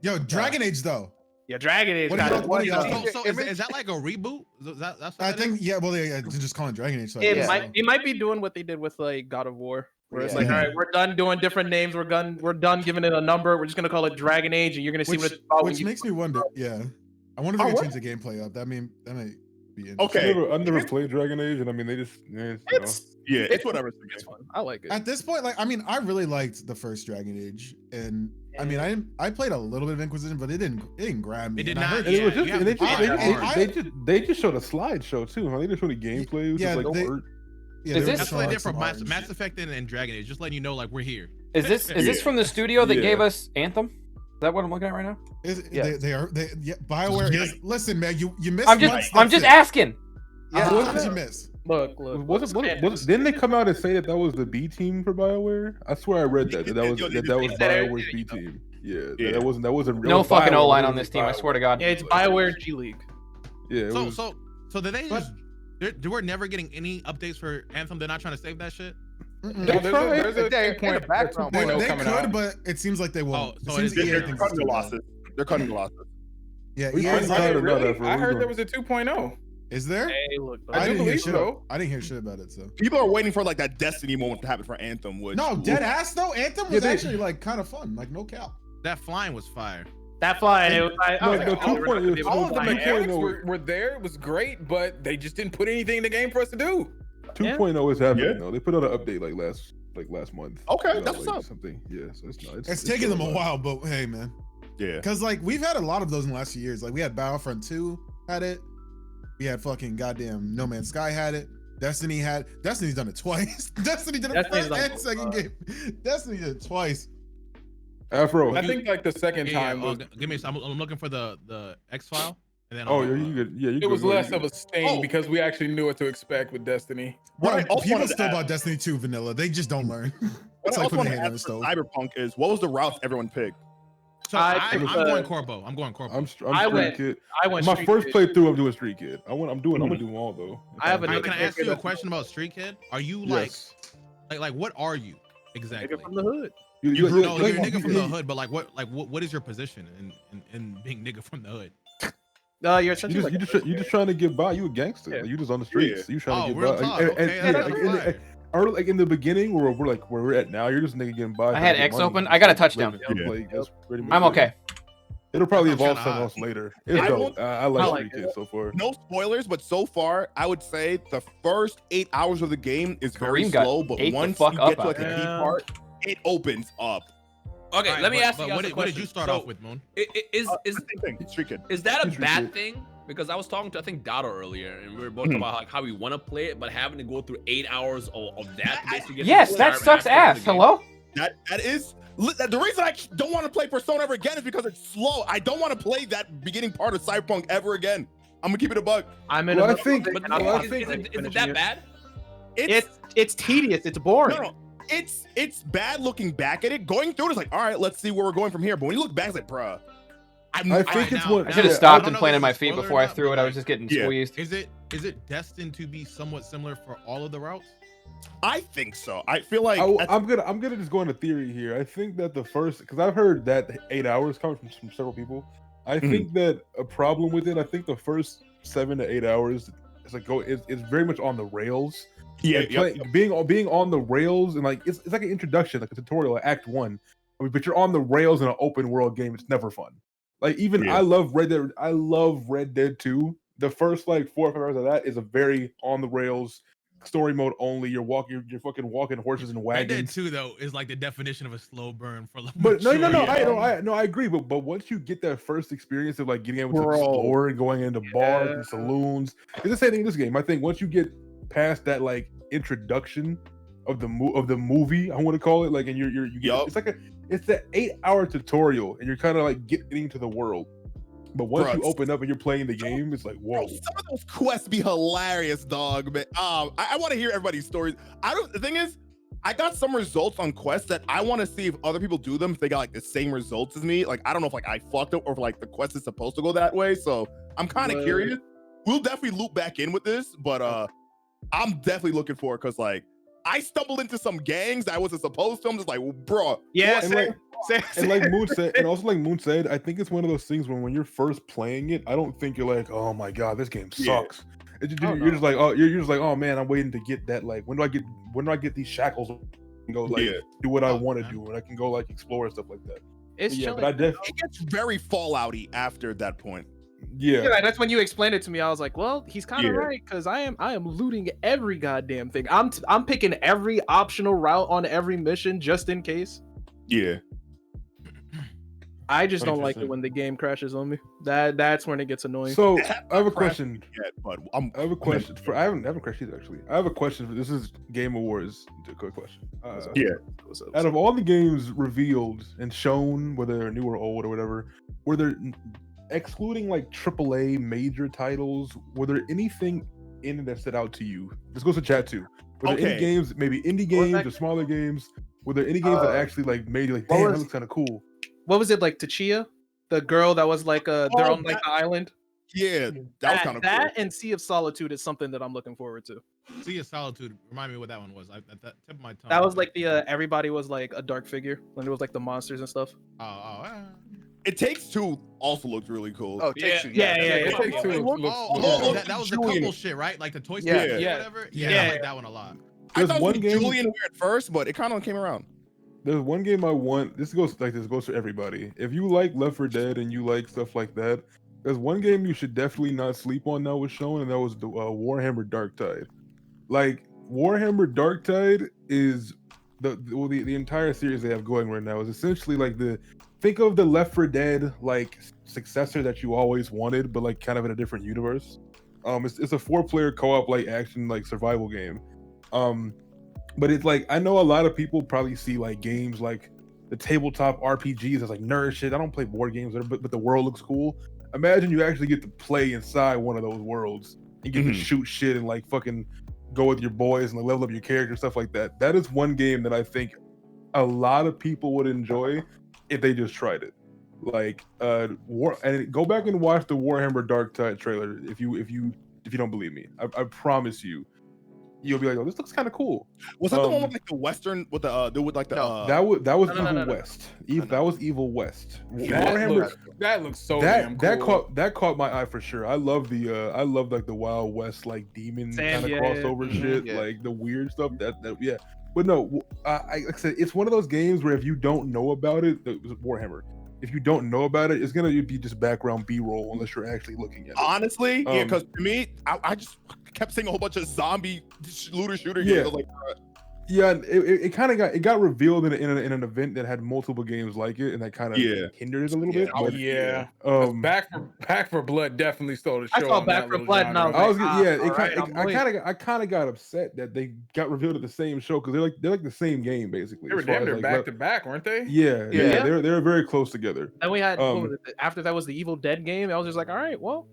Yo, Dragon Age though. Yeah, Dragon Age. So is that like a reboot? I think just calling Dragon Age. It might be doing what they did with like God of War, where it's like, all right, we're done doing different names. We're done giving it a number. We're just gonna call it Dragon Age, and you're gonna see what it's about. Which makes me wonder. Yeah, I wonder if they change the gameplay up. That may be interesting. Okay, I've never played Dragon Age, and I mean they just it's whatever. It's fun. I like it. At this point, like I mean, I really liked the first Dragon Age, and I mean, I played a little bit of Inquisition, but it didn't grab me. It did not. They just showed a slideshow too, huh? They didn't show any gameplay. Is this that's what they did for Mass Effect and Dragon Age? Just letting you know, like we're here. Is this from the studio that gave us Anthem? Is that what I'm looking at right now? BioWare is. Listen, man, you missed. I'm just asking. Yeah, what did you miss? Look. Didn't they come out and say that was the B team for BioWare? I swear I read that was BioWare's B team. Yeah, that wasn't real. No fucking O-line on this team. I swear to God. Yeah, it's BioWare G League. Yeah. So did they just? We're never getting any updates for Anthem. They're not trying to save that shit. There's a 2.0 coming out. But it seems like they won't. They're cutting the losses. They're cutting the losses. Yeah, I heard there was a 2.0. Is there? Hey, look, I didn't hear shit. I didn't hear shit about it. So people are waiting for like that Destiny moment to happen for Anthem. No, dead ass though. Anthem was actually like kind of fun. Like no cap. That flying was fire. That flying, it was all of the mechanics were there. It was great, but they just didn't put anything in the game for us to do. 2.0 is happening though. They put out an update like last month. Okay, that's what's up. Something. Yeah, so it's taking them a while, but hey, man. Yeah. Because like we've had a lot of those in the last few years. Like we had Battlefront 2 had it. We had fucking goddamn No Man's Sky had it. Destiny's done it twice. Destiny did it first and second game. Destiny did it twice. Afro. I think like the second time was. Give me. I'm looking for the X file. And then it was less of a stain because we actually knew what to expect with Destiny. Right. People still bought Destiny 2 vanilla. They just don't learn. It's like putting a hand on the stove. Cyberpunk is what was the route everyone picked? So I'm going Corbo. I went Street My first playthrough, I'm doing Street Kid. I'm gonna do them all though. Can I ask you a question about Street Kid? Are you like what are you exactly? Nigga from the hood. You're a nigga from the hood, but what is your position in being nigga from the hood? You're just trying to get by. You a gangster. Yeah. You just on the streets. You trying to get by. Talk. Okay, like in the beginning where we're at now, you're just nigga getting by. I had X open. I got a touchdown. I'm okay. It'll probably evolve something else later. It's dope. I like Street Kid so far. No spoilers, but so far, I would say the first 8 hours of the game is very slow, but once you get to like the key part, it opens up. Okay, let me ask you guys a question. What did you start off with, Moon? Is that a bad thing? Because I was talking to I think Dado earlier, and we were both talking about like how we want to play it, but having to go through 8 hours of that to basically get. Yes, that sucks ass. Hello. That is the reason I don't want to play Persona ever again is because it's slow. I don't want to play that beginning part of Cyberpunk ever again. I'm gonna keep it a bug. I'm in. Is it that bad? It's tedious. It's boring. No. It's bad looking back at it. Going through it is like, all right, let's see where we're going from here. But when you look back, it's like, bruh. I should have stopped and planted my feet before I threw it. I was just getting squeezed. Is it destined to be somewhat similar for all of the routes? I think so. I feel like I'm gonna just go into theory here. I think that the first, because I've heard that 8 hours coming from several people. I think that a problem with it. I think the first 7 to 8 hours is very much on the rails. Being on the rails and like it's like an introduction, like a tutorial, like Act 1. I mean, but you're on the rails in an open world game. It's never fun. Like even I love Red Dead. I love Red Dead 2. The first like 4 or 5 hours of that is a very on the rails story mode only. You're fucking walking horses and Red Dead wagons. 2 though is like the definition of a slow burn for like. But no, I agree. But once you get that first experience of like getting able to explore and going into bars and saloons, it's the same thing in this game. I think once you get past that like introduction of the movie, I want to call it, like, and you get it's an 8-hour tutorial, and you're kind of like getting into the world. But once you open up and you're playing the game, it's like, whoa. Some of those quests be hilarious, dog. But I want to hear everybody's stories. The thing is, I got some results on quests that I want to see if other people do them, if they got like the same results as me. Like, I don't know if like I fucked up or if like the quest is supposed to go that way. So I'm kind of curious. We'll definitely loop back in with this, but I'm definitely looking for it because like I stumbled into some gangs that I wasn't supposed to. I'm just like, well, bro. Yeah, and like Moon said, and also like Moon said, I think it's one of those things when you're first playing it, I don't think you're like, oh my god, this game sucks. You're just like, you're just like, oh man, I'm waiting to get that. Like, when do I get these shackles and go like do what I want to do, and I can go like explore and stuff like that. It's but it gets very Fallout-y after that point. Yeah, that's when you explained it to me. I was like, well, he's kind of right, because I am looting every goddamn thing. I'm picking every optional route on every mission just in case. Yeah. I just don't like it when the game crashes on me. That's when it gets annoying. So I have a question. I have a question. I haven't crashed either, actually. I have a question. This is Game Awards. A quick question. Out of all the games revealed and shown, whether they're new or old or whatever, were there, excluding like AAA major titles, were there anything in it that stood out to you? This goes to chat too. Were there any games, maybe indie games or smaller games? Were there any games that actually like made you like, damn, that looks kind of cool? What was it, like Tachia? The girl that was like they're on like the island? Yeah, that was kind of cool. That and Sea of Solitude is something that I'm looking forward to. Sea of Solitude, remind me what that one was. At that tip of my tongue. That was like the everybody was like a dark figure when it was like the monsters and stuff. It Takes Two also looked really cool. Oh, It Takes Two. It Takes Two. That was the couple shit, right? Like the Toy Story or whatever. Yeah, I like that one a lot. I thought it was Julian at first, but it kind of came around. There's one game I want. This goes for everybody. If you like Left 4 Dead and you like stuff like that, there's one game you should definitely not sleep on that was shown, and that was the Warhammer Darktide. Like, Warhammer Darktide is the entire series they have going right now is essentially like think of the Left 4 Dead like successor that you always wanted, but like kind of in a different universe. It's a 4-player co-op like action like survival game. But it's like, I know a lot of people probably see like games like the tabletop RPGs as like nerd shit. I don't play board games, but the world looks cool. Imagine you actually get to play inside one of those worlds and get to shoot shit and like fucking go with your boys and like, level up your character, stuff like that. That is one game that I think a lot of people would enjoy if they just tried it. Like and go back and watch the Warhammer Darktide trailer if you don't believe me. I promise you. You'll be like, oh, this looks kind of cool. Was that the one with like the Western with the that was Evil West. That was Evil West. That looks so damn cool. That caught my eye for sure. I love like the Wild West like demon kind of crossover shit, like the weird stuff. That. But no, like I said, it's one of those games where if you don't know about it, Warhammer. If you don't know about it, it's gonna be just background B-roll unless you're actually looking at it. Honestly, because to me, I just kept seeing a whole bunch of zombie looter shooter games. I was like, it kind of got revealed in an event that had multiple games like it, and that kind of hindered it a little bit. But, Back for Blood definitely stole the show. I saw Back for Blood. I kind of got upset that they got revealed at the same show because they're like the same game basically. They were damn near back to back, weren't they? Yeah. They were very close together. And we had after that was the Evil Dead game. I was just like, all right, well.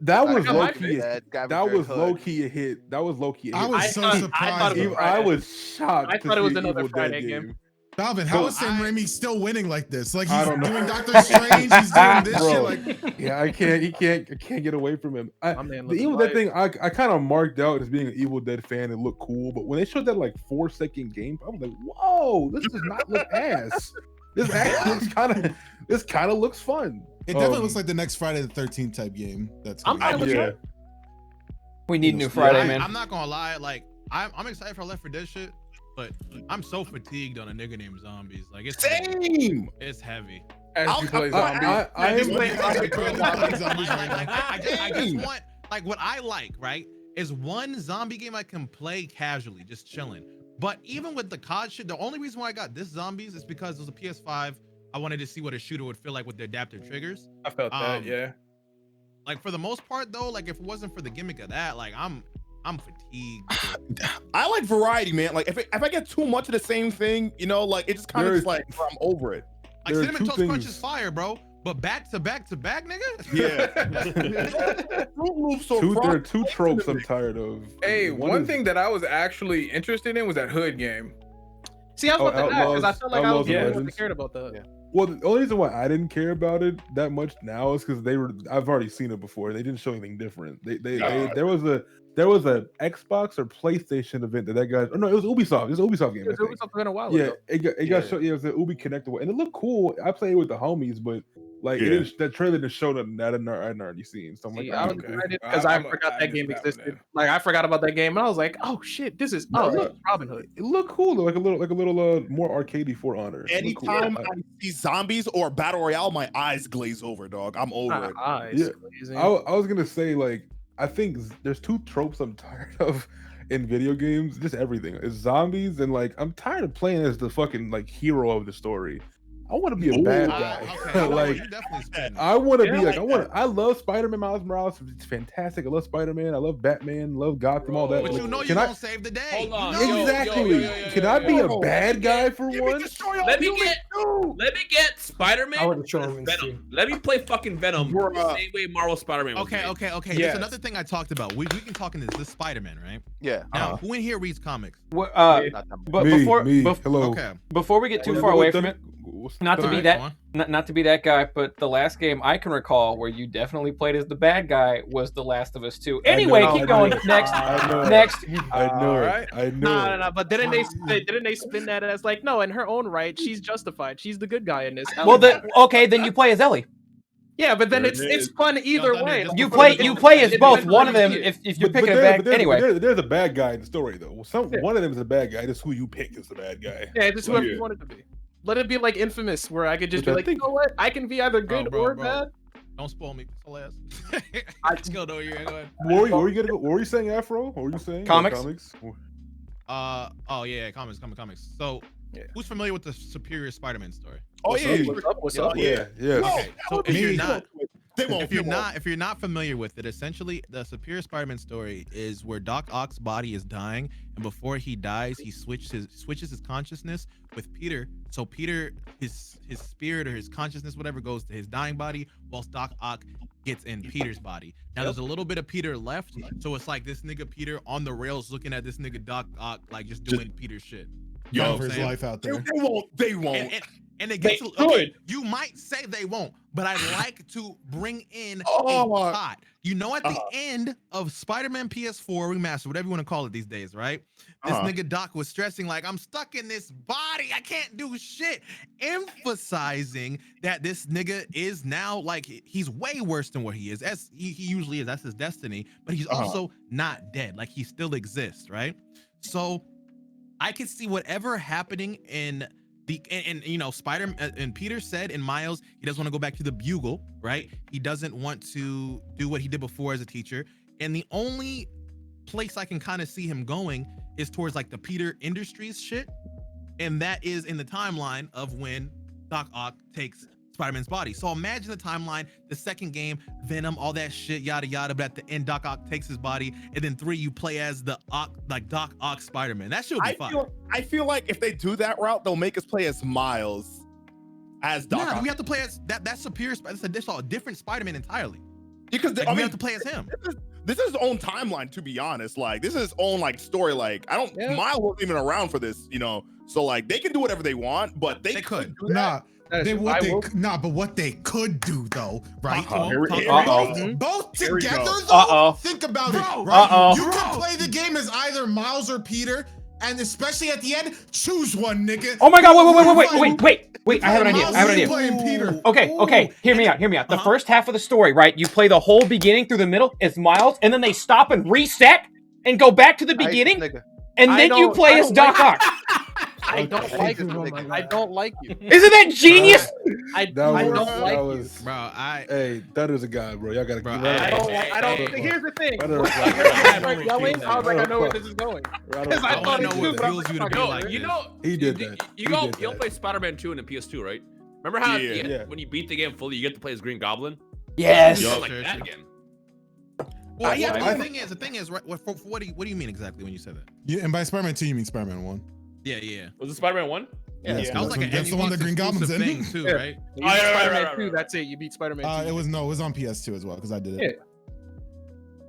That was low key. That was low key a hit. That was low key. I was so surprised. I was shocked. I thought it was another Friday game. Balvin, how is Sam Raimi still winning like this? Like he's doing Doctor Strange, he's doing this shit. Like, I can't get away from him. The Evil Dead thing, I kind of marked out as being an Evil Dead fan and looked cool, but when they showed that like 4-second game, I was like, whoa, this does not look ass. This actually looks kind of looks fun. It definitely looks like the next Friday the 13th type game. We need new Friday, man. I'm not gonna lie, like I'm excited for Left 4 Dead shit, but I'm so fatigued on a nigga named Zombies. Like it's same. It's heavy. As you play zombies, I just want like what I like, right? is one zombie game I can play casually, just chilling. But even with the COD shit, the only reason why I got this Zombies is because it was a PS5. I wanted to see what a shooter would feel like with the adaptive triggers. I felt that, yeah. Like for the most part though, like if it wasn't for the gimmick of that, like I'm fatigued. I like variety, man. Like if I get too much of the same thing, you know, like it just kind of just like I'm over it. Like Cinnamon Toast Crunch is fire, bro. But back to back, nigga. Yeah. There are two tropes I'm tired of. Hey, one thing that I was actually interested in was that hood game. See, I was about to ask because I felt like I was the one that cared about that. Yeah. Well, the only reason why I didn't care about it that much now is because I've already seen it before. They didn't show anything different. There was a Xbox or PlayStation event that guy. Oh no, it was Ubisoft. It was an Ubisoft game. It was Ubisoft been a while ago. It got shown. Yeah, it was an Ubi connected, and it looked cool. I played it with the homies, but like that trailer didn't show nothing that I'd already seen. So I'm like, I was excited because I forgot that game existed. Like I forgot about that game, and I was like, oh shit, this is look, Robin Hood. It looked cool, like a little more arcadey For Honor. Anytime I see zombies or battle royale, my eyes glaze over, dog. I'm over it. I was gonna say, like, I think there's two tropes I'm tired of in video games. Just everything. It's zombies, and like I'm tired of playing as the fucking like hero of the story. I want to be a bad guy. Okay, like I want to be like I love Spider-Man Miles Morales. It's fantastic. I love Spider-Man. I love Batman. Love Gotham. All that. But you know you don't save the day. Hold on. Exactly. Can I be a bad guy for once? Let me get Spider-Man. I would show him Venom. Let me play fucking Venom the same way Marvel Spider-Man. Okay. There's another thing I talked about. We can talk in this Spider-Man, right? Yeah. Now, who in here reads comics? But before we get too far away from it, not to be that guy, but the last game I can recall where you definitely played as the bad guy was The Last of Us 2. Anyway, keep going. Next. I know. No. But didn't they spin that as like, no, in her own right, she's justified. She's the good guy in this. Well, then you play as Ellie. Yeah, but then it's fun either way. You play as both. One of them, if you're picking a bad anyway. There's a bad guy in the story though. One of them is a bad guy. That's who you pick is the bad guy. Yeah, just whoever you want it to be. Let it be like Infamous, where I could just be like, you know what? I can be either good or bad. Don't spoil me. I just go over here. Go ahead. What were you saying, Afro? What were you saying? Comics. Comics. So, who's familiar with the Superior Spider-Man story? What's up? Yeah. Okay. So if you're not familiar with it, essentially the Superior Spider-Man story is where Doc Ock's body is dying, and before he dies, he switches his consciousness with Peter. So Peter, his spirit or his consciousness, whatever, goes to his dying body, whilst Doc Ock gets in Peter's body. Now there's a little bit of Peter left, so it's like this nigga Peter on the rails looking at this nigga Doc Ock like just doing Peter shit. You know his life out there. They won't. And it gets okay, you might say they won't, but I'd like to bring in a thought. You know, at the end of Spider-Man PS4 Remastered, whatever you want to call it these days, right? This nigga Doc was stressing like, I'm stuck in this body. I can't do shit. Emphasizing that this nigga is now like, he's way worse than what he is. As he usually is. That's his destiny. But he's also not dead. Like he still exists, right? So I could see whatever happening in and you know, Spider and Peter said in Miles, he doesn't want to go back to the Bugle, right? He doesn't want to do what he did before as a teacher. And the only place I can kind of see him going is towards like the Peter Industries shit. And that is in the timeline of when Doc Ock takes Spider-Man's body. So imagine the timeline, the second game, Venom, all that shit, yada yada, but at the end Doc Ock takes his body, and then 3 you play as the Doc Ock Spider-Man. That should be fun. I feel like if they do that route, they'll make us play as Miles as Doc Ock. We have to play as that Superior Spider-Man. That's a different Spider-Man entirely. Because we have to play as him. This is his own timeline, to be honest. Like this is his own like story. Like Miles wasn't even around for this, you know. So like they can do whatever they want, but they could do that. But what they could do though, right? Both together though. Think about it, right? You can play the game as either Miles or Peter, and especially at the end, choose one, nigga. Oh my god! Wait! I have an idea. Peter. Okay. Hear me out. The first half of the story, right? You play the whole beginning through the middle as Miles, and then they stop and reset and go back to the beginning, and then you play as Doc Ock. I don't like you. I don't like you. Isn't that genius? I don't like you. Bro, hey, that is a guy, bro. Y'all gotta. I don't. Here's the thing. Yelling, I was like, I know where this is going. Because I thought it too, but I'm like, he did that. You'll play Spider-Man 2 in the PS2, right? Remember how when you beat the game fully, you get to play as Green Goblin? Yes. Like that again. Well, yeah, the thing is, right, what do you mean exactly when you said that? Yeah, and by Spider-Man 2, you mean Spider-Man 1. Yeah. Was it Spider-Man 1? Yeah, that was like that's the one that Green Goblin's in. Thing too, right? Spider-Man 2, that's it. You beat Spider-Man 2. It was on PS2 as well, because I did it. Yeah.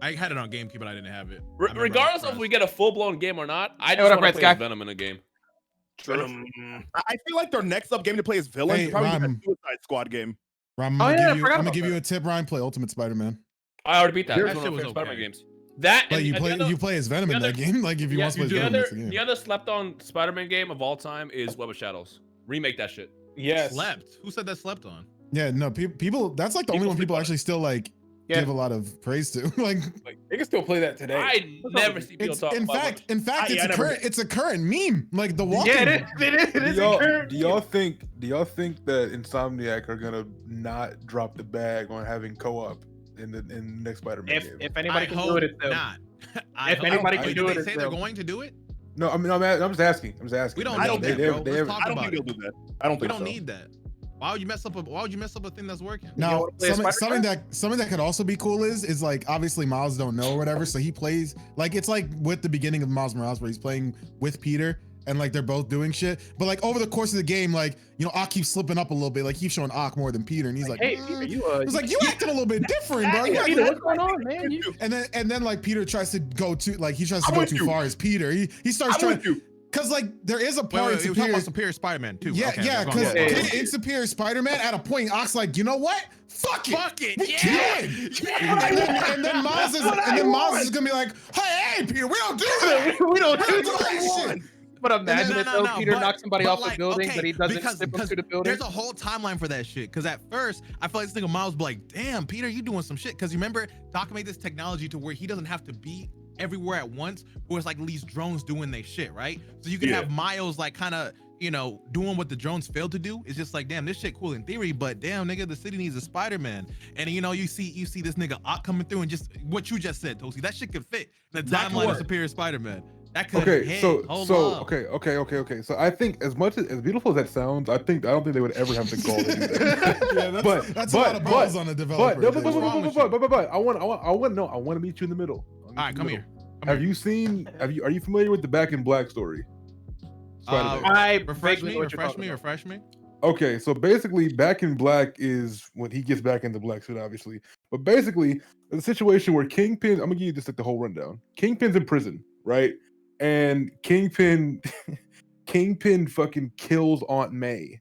I had it on GameCube, but I didn't have it. Regardless of if we get a full-blown game or not, I just want to play Venom in a game. I feel like their next up game to play is villain. Hey, Probably Rhyme. the Suicide Squad game. Rhyme, I'm gonna give you a tip, Ryan. Play Ultimate Spider-Man. I already beat that. That That's one shit of my was favorite Spider-Man okay. games. That Like and you play as Venom in that game. Like if you want to play Venom, it's a game. The other slept-on Spider-Man game of all time is Web of Shadows. Remake that shit. Yes. Slept. Who said that slept on? Yeah, no, people. That's like the only one people actually still like give a lot of praise to. like they can still play that today. I never see people talk about it. In fact, it's a current meme. Like the walking. Yeah, it is a current. Do y'all think that Insomniac are gonna not drop the bag on having co-op in the next Spider-Man game? If anybody can do it, it's them. Not. If anybody can do it, they say they're going to do it. No, I mean I'm just asking. We don't. I don't think bro. I don't think they'll do that. I don't think we don't so. need that. Why would you mess up a thing that's working? Now, something that could also be cool is like obviously Miles don't know or whatever, so he plays like it's like with the beginning of Miles Morales where he's playing with Peter and like they're both doing shit. But like over the course of the game, like Ock keeps slipping up a little bit, like he's showing Ock more than Peter, and he's like, hey, Peter, it's like you acting a little bit different, bro. Peter, what's going on, man? And then like Peter tries to go too far as Peter. He starts trying to. Cause like there is a part in Superior Spider-Man too. Yeah, because in Superior Spider-Man, at a point, Ock's like, you know what? Fuck it. And then Miles is gonna be like, hey, Peter, we don't do that. we don't do that. But imagine if Peter knocks somebody off the building, but he doesn't slip him to the building. There's a whole timeline for that shit. Because at first, I feel like this nigga Miles be like, damn, Peter, you doing some shit. Because you remember, Doc made this technology to where he doesn't have to be everywhere at once, where it's like these drones doing their shit, right? So you can have Miles like kind of, doing what the drones failed to do. It's just like, damn, this shit cool in theory, but damn, nigga, the city needs a Spider-Man. And you see this nigga Ock coming through and just what you just said, Toastie, that shit could fit in the timeline of Superior Spider-Man. That could okay. So I think as beautiful as that sounds, I don't think they would ever have the goal to do that. that's a lot of balls on the developer. But I want to meet you in the middle. All right, come here. Are you familiar with the Back in Black story? Refresh me. Okay, so basically Back in Black is when he gets back in the black suit, obviously. But basically, the situation where Kingpin, I'm gonna give you just like the whole rundown. Kingpin's in prison, right? And Kingpin fucking kills Aunt May.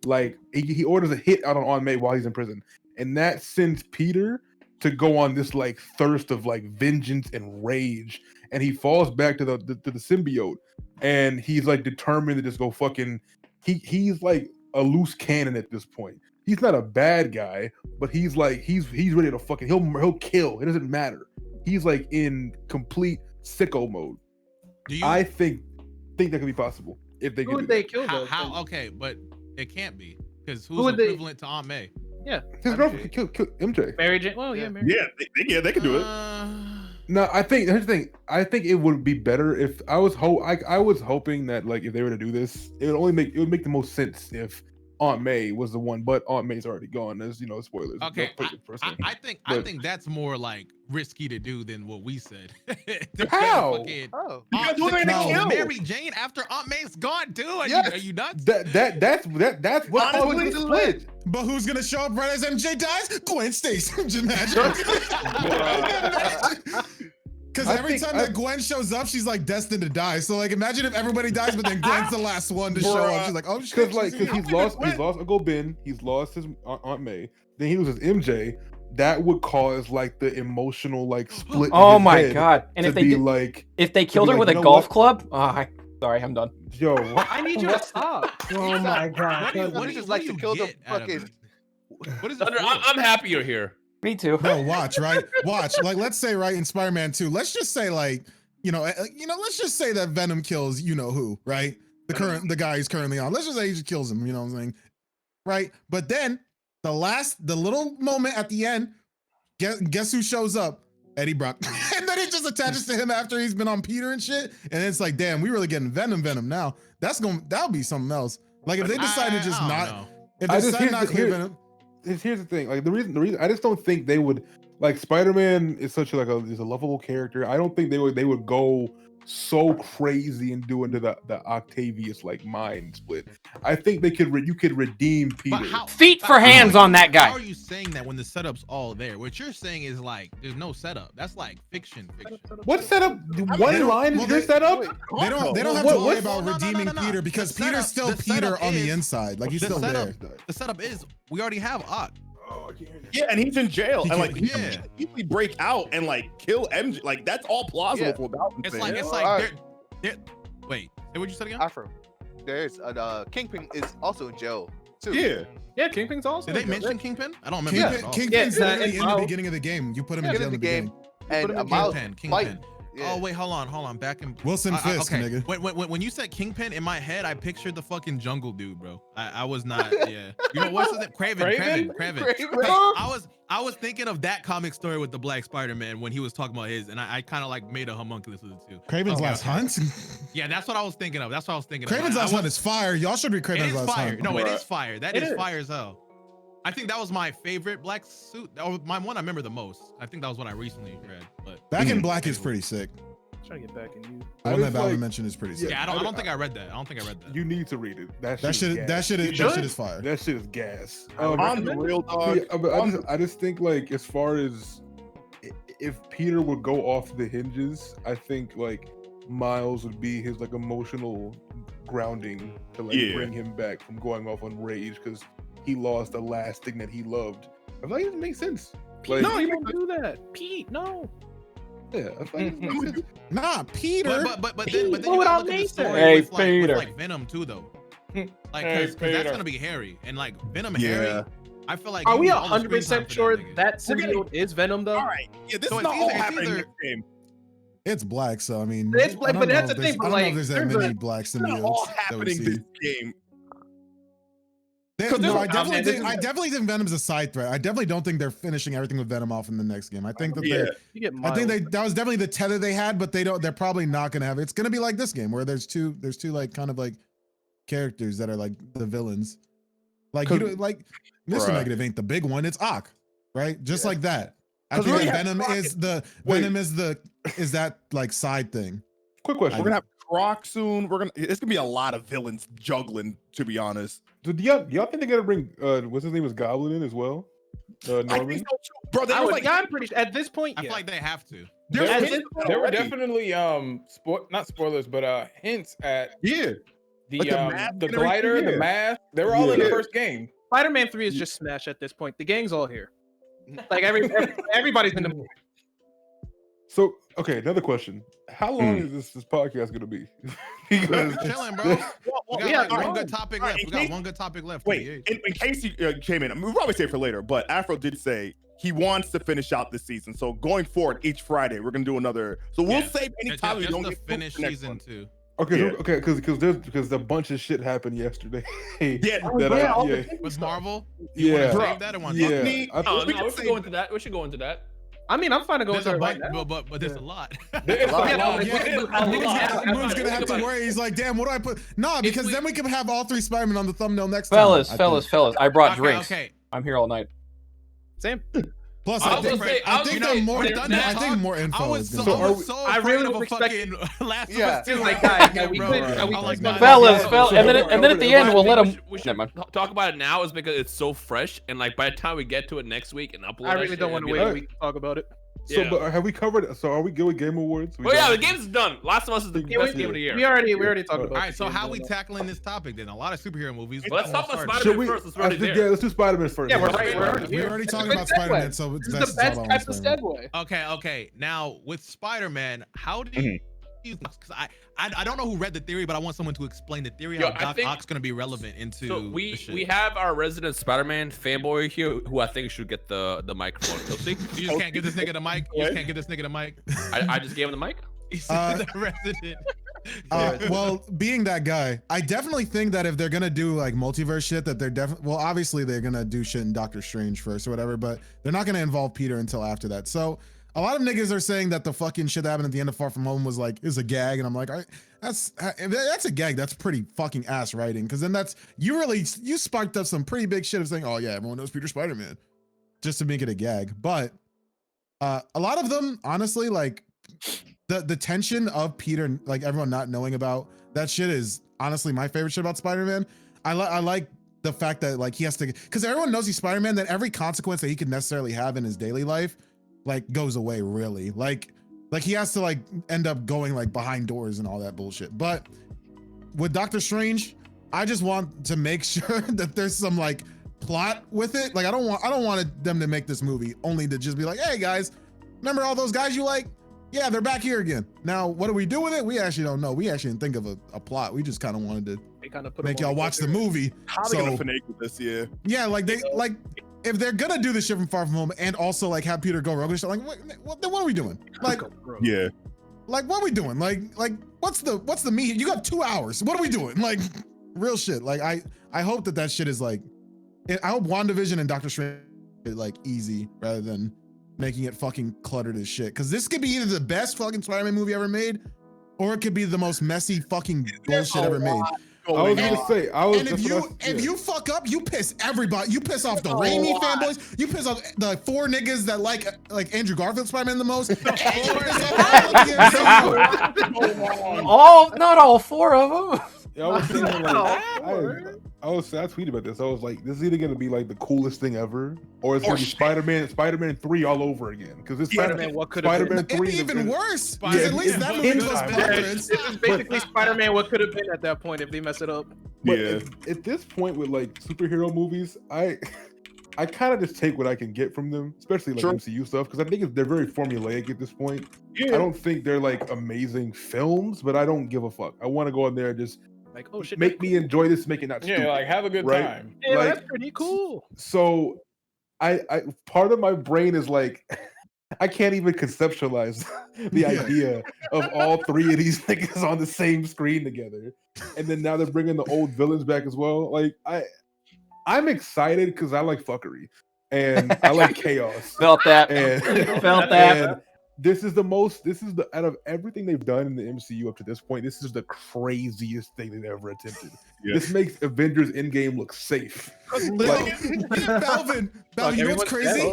Like he orders a hit out on Aunt May while he's in prison. And that sends Peter to go on this like thirst of like vengeance and rage. And he falls back to the symbiote. And he's like determined to just go fucking he's like a loose cannon at this point. He's not a bad guy, but he's ready to fucking he'll kill. It doesn't matter. He's like in complete sicko mode. I think that could be possible if they Who would they kill though? How? Okay, but it can't be because who's equivalent to Aunt May? Yeah, his girlfriend killed MJ. Mary Jane. Well, yeah, Mary. Yeah, they can do it. No, I think here's the thing. I think it would be better if I was hoping that like if they were to do this, it would make the most sense if Aunt May was the one, but Aunt May's already gone. As spoilers. Okay, I think that's more like risky to do than what we said. How? You gotta do it to kill Mary Jane after Aunt May's gone too. Are you nuts? That's what caused the split. But who's gonna show up right as MJ dies? Gwen Stacy. Imagine. Because every time that Gwen shows up, she's like destined to die. So like, imagine if everybody dies, but then Gwen's the last one to show up. She's like, oh shit. Because he's lost Uncle Ben, he's lost his Aunt May, then he loses MJ. That would cause like the emotional like split. Oh my god! And if they killed her with a golf club, sorry, I'm done. Yo, I need you to stop. Oh my god! What is like to kill the fucking? What is Thunder, I'm happy you're here. Me too. No, watch. Like, let's say, right, in Spider-Man 2, let's just say, like, let's just say that Venom kills who, right? the guy he's currently on. Let's just say he just kills him. You know what I'm saying? Right. But then the little moment at the end, guess who shows up? Eddie Brock. And then it just attaches to him after he's been on Peter and shit. And it's like, damn, we really getting Venom now. That'll be something else. Like if they decide to just not, if they decide not to clear Venom. Here's the thing. Like the reason I just don't think they would, like, Spider-Man is such a lovable character. I don't think they would go so crazy and do into the Octavius like mind split. I think you could redeem Peter. Feet for hands on that guy. How are you saying that when the setup's all there? What you're saying is like there's no setup. That's like fiction. What setup? One line is your setup? They don't have to worry about redeeming Peter because Peter's still Peter on the inside. Like he's still there. The setup is we already have Ock. Yeah, and he's in jail, and like he can easily break out and like kill MJ. Like that's all plausible for Balvin. It's like wait, say what you said again? Afro, there's Kingpin is also in jail too. Yeah, Kingpin's also. Did they mention Kingpin? I don't remember. Kingpin's literally in the beginning of the game. You put him in jail in the beginning. And Kingpin. Yeah. Oh wait, hold on. Back in Wilson Fisk, okay. nigga. When you said Kingpin, in my head, I pictured the fucking jungle dude, bro. I was not. Yeah. You know what's his name? Craven. I was thinking of that comic story with the Black Spider-Man when he was talking about his, and I kind of like made a homunculus with it too. Craven's Last Hunt. Yeah, that's what I was thinking of. Craven's Last Hunt is fire. Y'all should read Craven's Last Hunt. No, it is fire. That is fire as hell. I think that was my favorite black suit. Or my one I remember the most. I think that was what I recently read. But Back in Black is pretty sick. Trying to get back in you. The one that Balvin mentioned is pretty sick. Yeah, I don't think I read that. You need to read it. That shit is fire. That shit is gas. I'm the real dog. I just think like as far as if Peter would go off the hinges, I think like Miles would be his like emotional grounding to like bring him back from going off on rage because he lost the last thing that he loved. I feel like it makes sense. Like, no, you don't do that, Pete. No. Yeah, nah, Peter. But then you gotta look at the story with like Venom too, though. Like, because that's gonna be Harry, and like Venom and Harry. I feel like. Are we 100% sure that symbiote is Venom though? All right. Yeah, this is not all happening in this game. It's Black, so I mean. It's Black, but that's the thing. I don't know if there's that many Black symbiotes. All happening this game. I definitely think Venom's a side threat. I definitely don't think they're finishing everything with Venom off in the next game. I think that that was definitely the tether they had, but they're probably not gonna have it. It's gonna be like this game where there's two like kind of like characters that are like the villains. Like you like Mr. Negative ain't the big one, it's Ock, right? Just like that. I think that Venom is that like side thing. Quick question. We're gonna have Croc soon. It's gonna be a lot of villains juggling, to be honest. So do y'all think they're gonna bring what's his name is Goblin in as well? Norman? I think so too. Bro, I'm pretty sure at this point. I feel like they have to. There were definitely not spoilers, but hints at the glider, the mask. They were all in the first game. Spider-Man 3 is just smash at this point. The gang's all here. Like everybody's in the movie. So okay, another question. How long is this podcast gonna be? Because chilling, bro. We got one good topic left. We got one good topic left. Wait, in case you came in, we'll probably save it for later. But Afro did say he wants to finish out this season. So going forward, each Friday we're gonna do another. So we'll save any time we don't get finish season 2. Okay, because a bunch of shit happened yesterday. With Marvel. You want to save that or want to we should go into that. We should go into that. I mean, I'm fine to go into it right now. But there's a lot. Moon's gonna have to worry. He's like, damn, what do I put? Nah, because then we can have all 3 Spider-Man on the thumbnail next time. Fellas, I brought drinks. I'm here all night. Same. Plus, I think more info is going to I really was expecting last two. Like, guys, fellas, and then at the end we'll let them. Never mind. Talk about it now is because it's so fresh, and like by the time we get to it next week and upload, I really don't want to wait a week to talk about it. So, but have we covered it? So, are we good with Game Awards? Oh yeah, the game's done. Last of Us is the best game of the year. We already talked about it. All right, so how are we tackling this topic then? A lot of superhero movies. Let's talk about Spider-Man first. Let's do Spider-Man first. Yeah, we're already talking about Spider-Man, so it's the best type of segue. Okay. Now with Spider-Man, how do you? Because I don't know who read the theory, but I want someone to explain the theory how Doc Ock's going to be relevant into. So we have our resident Spider-Man fanboy here, who I think should get the microphone. You just can't give this nigga the mic. You just can't give this nigga the mic. I just gave him the mic. He's the resident. Well, being that guy, I definitely think that if they're gonna do like multiverse shit, that they're definitely, well, obviously they're gonna do shit in Doctor Strange first or whatever, but they're not gonna involve Peter until after that. So a lot of niggas are saying that the fucking shit that happened at the end of Far From Home was like, is a gag, and I'm like, that's a gag. That's pretty fucking ass writing, because then that's, you sparked up some pretty big shit of saying, oh yeah, everyone knows Peter Spider-Man, just to make it a gag. But a lot of them, honestly, like the tension of Peter, like everyone not knowing about that shit is honestly my favorite shit about Spider-Man. I like the fact that like he has to, because everyone knows he's Spider-Man, that every consequence that he could necessarily have in his daily life like goes away, really. Like he has to like end up going like behind doors and all that bullshit. But with Doctor Strange, I just want to make sure that there's some like plot with it. Like I don't want them to make this movie only to just be like, hey guys, remember all those guys you like? Yeah, they're back here again. Now, what do we do with it? We actually don't know. We actually didn't think of a plot. We just kind of wanted to make y'all watch the movie. How are they gonna finagle this year? Yeah, like they like if they're gonna do this shit from Far From Home and also like have Peter go rogue and shit, like what are we doing? Like yeah, like what are we doing? Like what's the meat? You got 2 hours. What are we doing? Like real shit. Like I hope that shit is like, I hope WandaVision and Doctor Strange is like easy rather than making it fucking cluttered as shit. Cause this could be either the best fucking Spider-Man movie ever made, or it could be the most messy fucking bullshit ever made. I was gonna say, if you fuck up, you piss everybody. You piss off the Raimi fanboys. You piss off the 4 niggas that like Andrew Garfield Spider-Man the most. Not all 4 of them. Yeah, I was thinking like, I tweeted about this. I was like, this is either gonna be like the coolest thing ever, or it's gonna be Spider-Man 3 all over again. Because it's Spider-Man 3 even worse. Because at least that movie was better. This is basically Spider-Man what could have been at that point if they mess it up. But at this point with like superhero movies, I kind of just take what I can get from them, especially like MCU stuff, because I think they're very formulaic at this point. Yeah. I don't think they're like amazing films, but I don't give a fuck. I want to go in there and just like, oh shit, make me enjoy this, make it not stupid. Yeah, like have a good time. Yeah, like, that's pretty cool. So I part of my brain is like, I can't even conceptualize the idea of all 3 of these niggas on the same screen together. And then now they're bringing the old villains back as well. Like I'm excited because I like fuckery and I like chaos. Felt that. Felt that. And this is the out of everything they've done in the MCU up to this point, this is the craziest thing they've ever attempted. Yeah. This makes Avengers Endgame look safe. Balvin, you know what's crazy?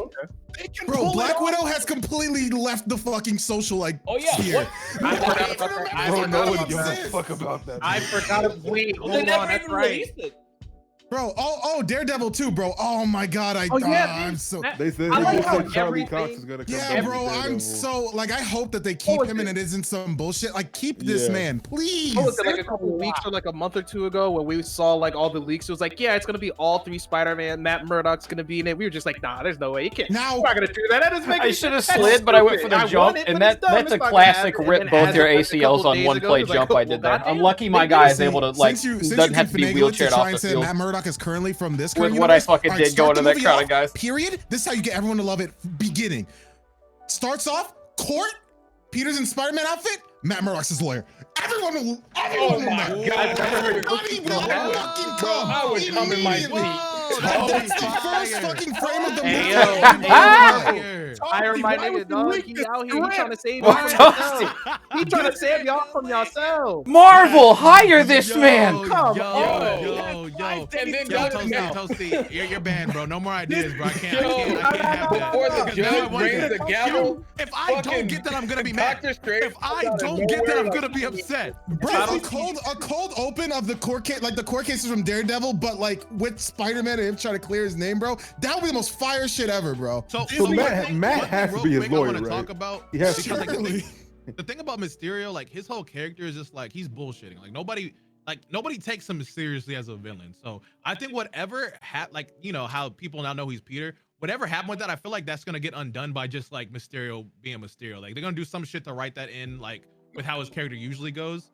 Bro, Black Widow has completely left the fucking social like sphere. I forgot about that. Bro, no one gives a fuck about that. I forgot. Wait, hold on. That's right. Bro, Daredevil too, bro. Oh my god, I'm so. They said Charlie Cox is gonna come. Yeah, bro, I'm so like. I hope that they keep him and it isn't some bullshit. Like, keep this man, please. Was it like a couple weeks or like a month or 2 ago when we saw like all the leaks? It was like, yeah, it's gonna be all 3 Spider-Man. Matt Murdock's gonna be in it. We were just like, nah, there's no way. You can't. Now, we're not gonna do that. That doesn't make I should have slid, but I went for the jump, and that's a classic rip both your ACLs on one play jump I did there. I'm lucky my guy is able to like doesn't have to be wheelchaired off the field. Matt Murdock is currently from this with what I fucking did going to that crowd of guys. Period. This is how you get everyone to love it. Beginning. Starts off, court, Peter's in Spider-Man outfit, Matt Murdock's his lawyer. Everyone will fucking come. I would come in my seat. That's the first fucking frame of the movie. Iron my nigga, dog. He out here. He trying to save y'all from yourself. He trying to save y'all from yourself. Marvel, hire this man. Come on. And then Toastie, you're banned, bro. No more ideas, bro. I can't have that. Before the judge brings the gavel, if I don't get that, I'm gonna be mad. If I don't get that, I'm gonna be upset. Bro, a cold open of the court case, like the court cases from Daredevil, but like with Spider-Man and him trying to clear his name, bro. That would be the most fire shit ever, bro. So Matt has to be his lawyer, right? Talk about he has because, like, the thing about Mysterio, like his whole character is just like he's bullshitting. Like nobody takes him seriously as a villain. So I think whatever like you know how people now know he's Peter. Whatever happened with that, I feel like that's gonna get undone by just like Mysterio being Mysterio. Like they're gonna do some shit to write that in, like with how his character usually goes.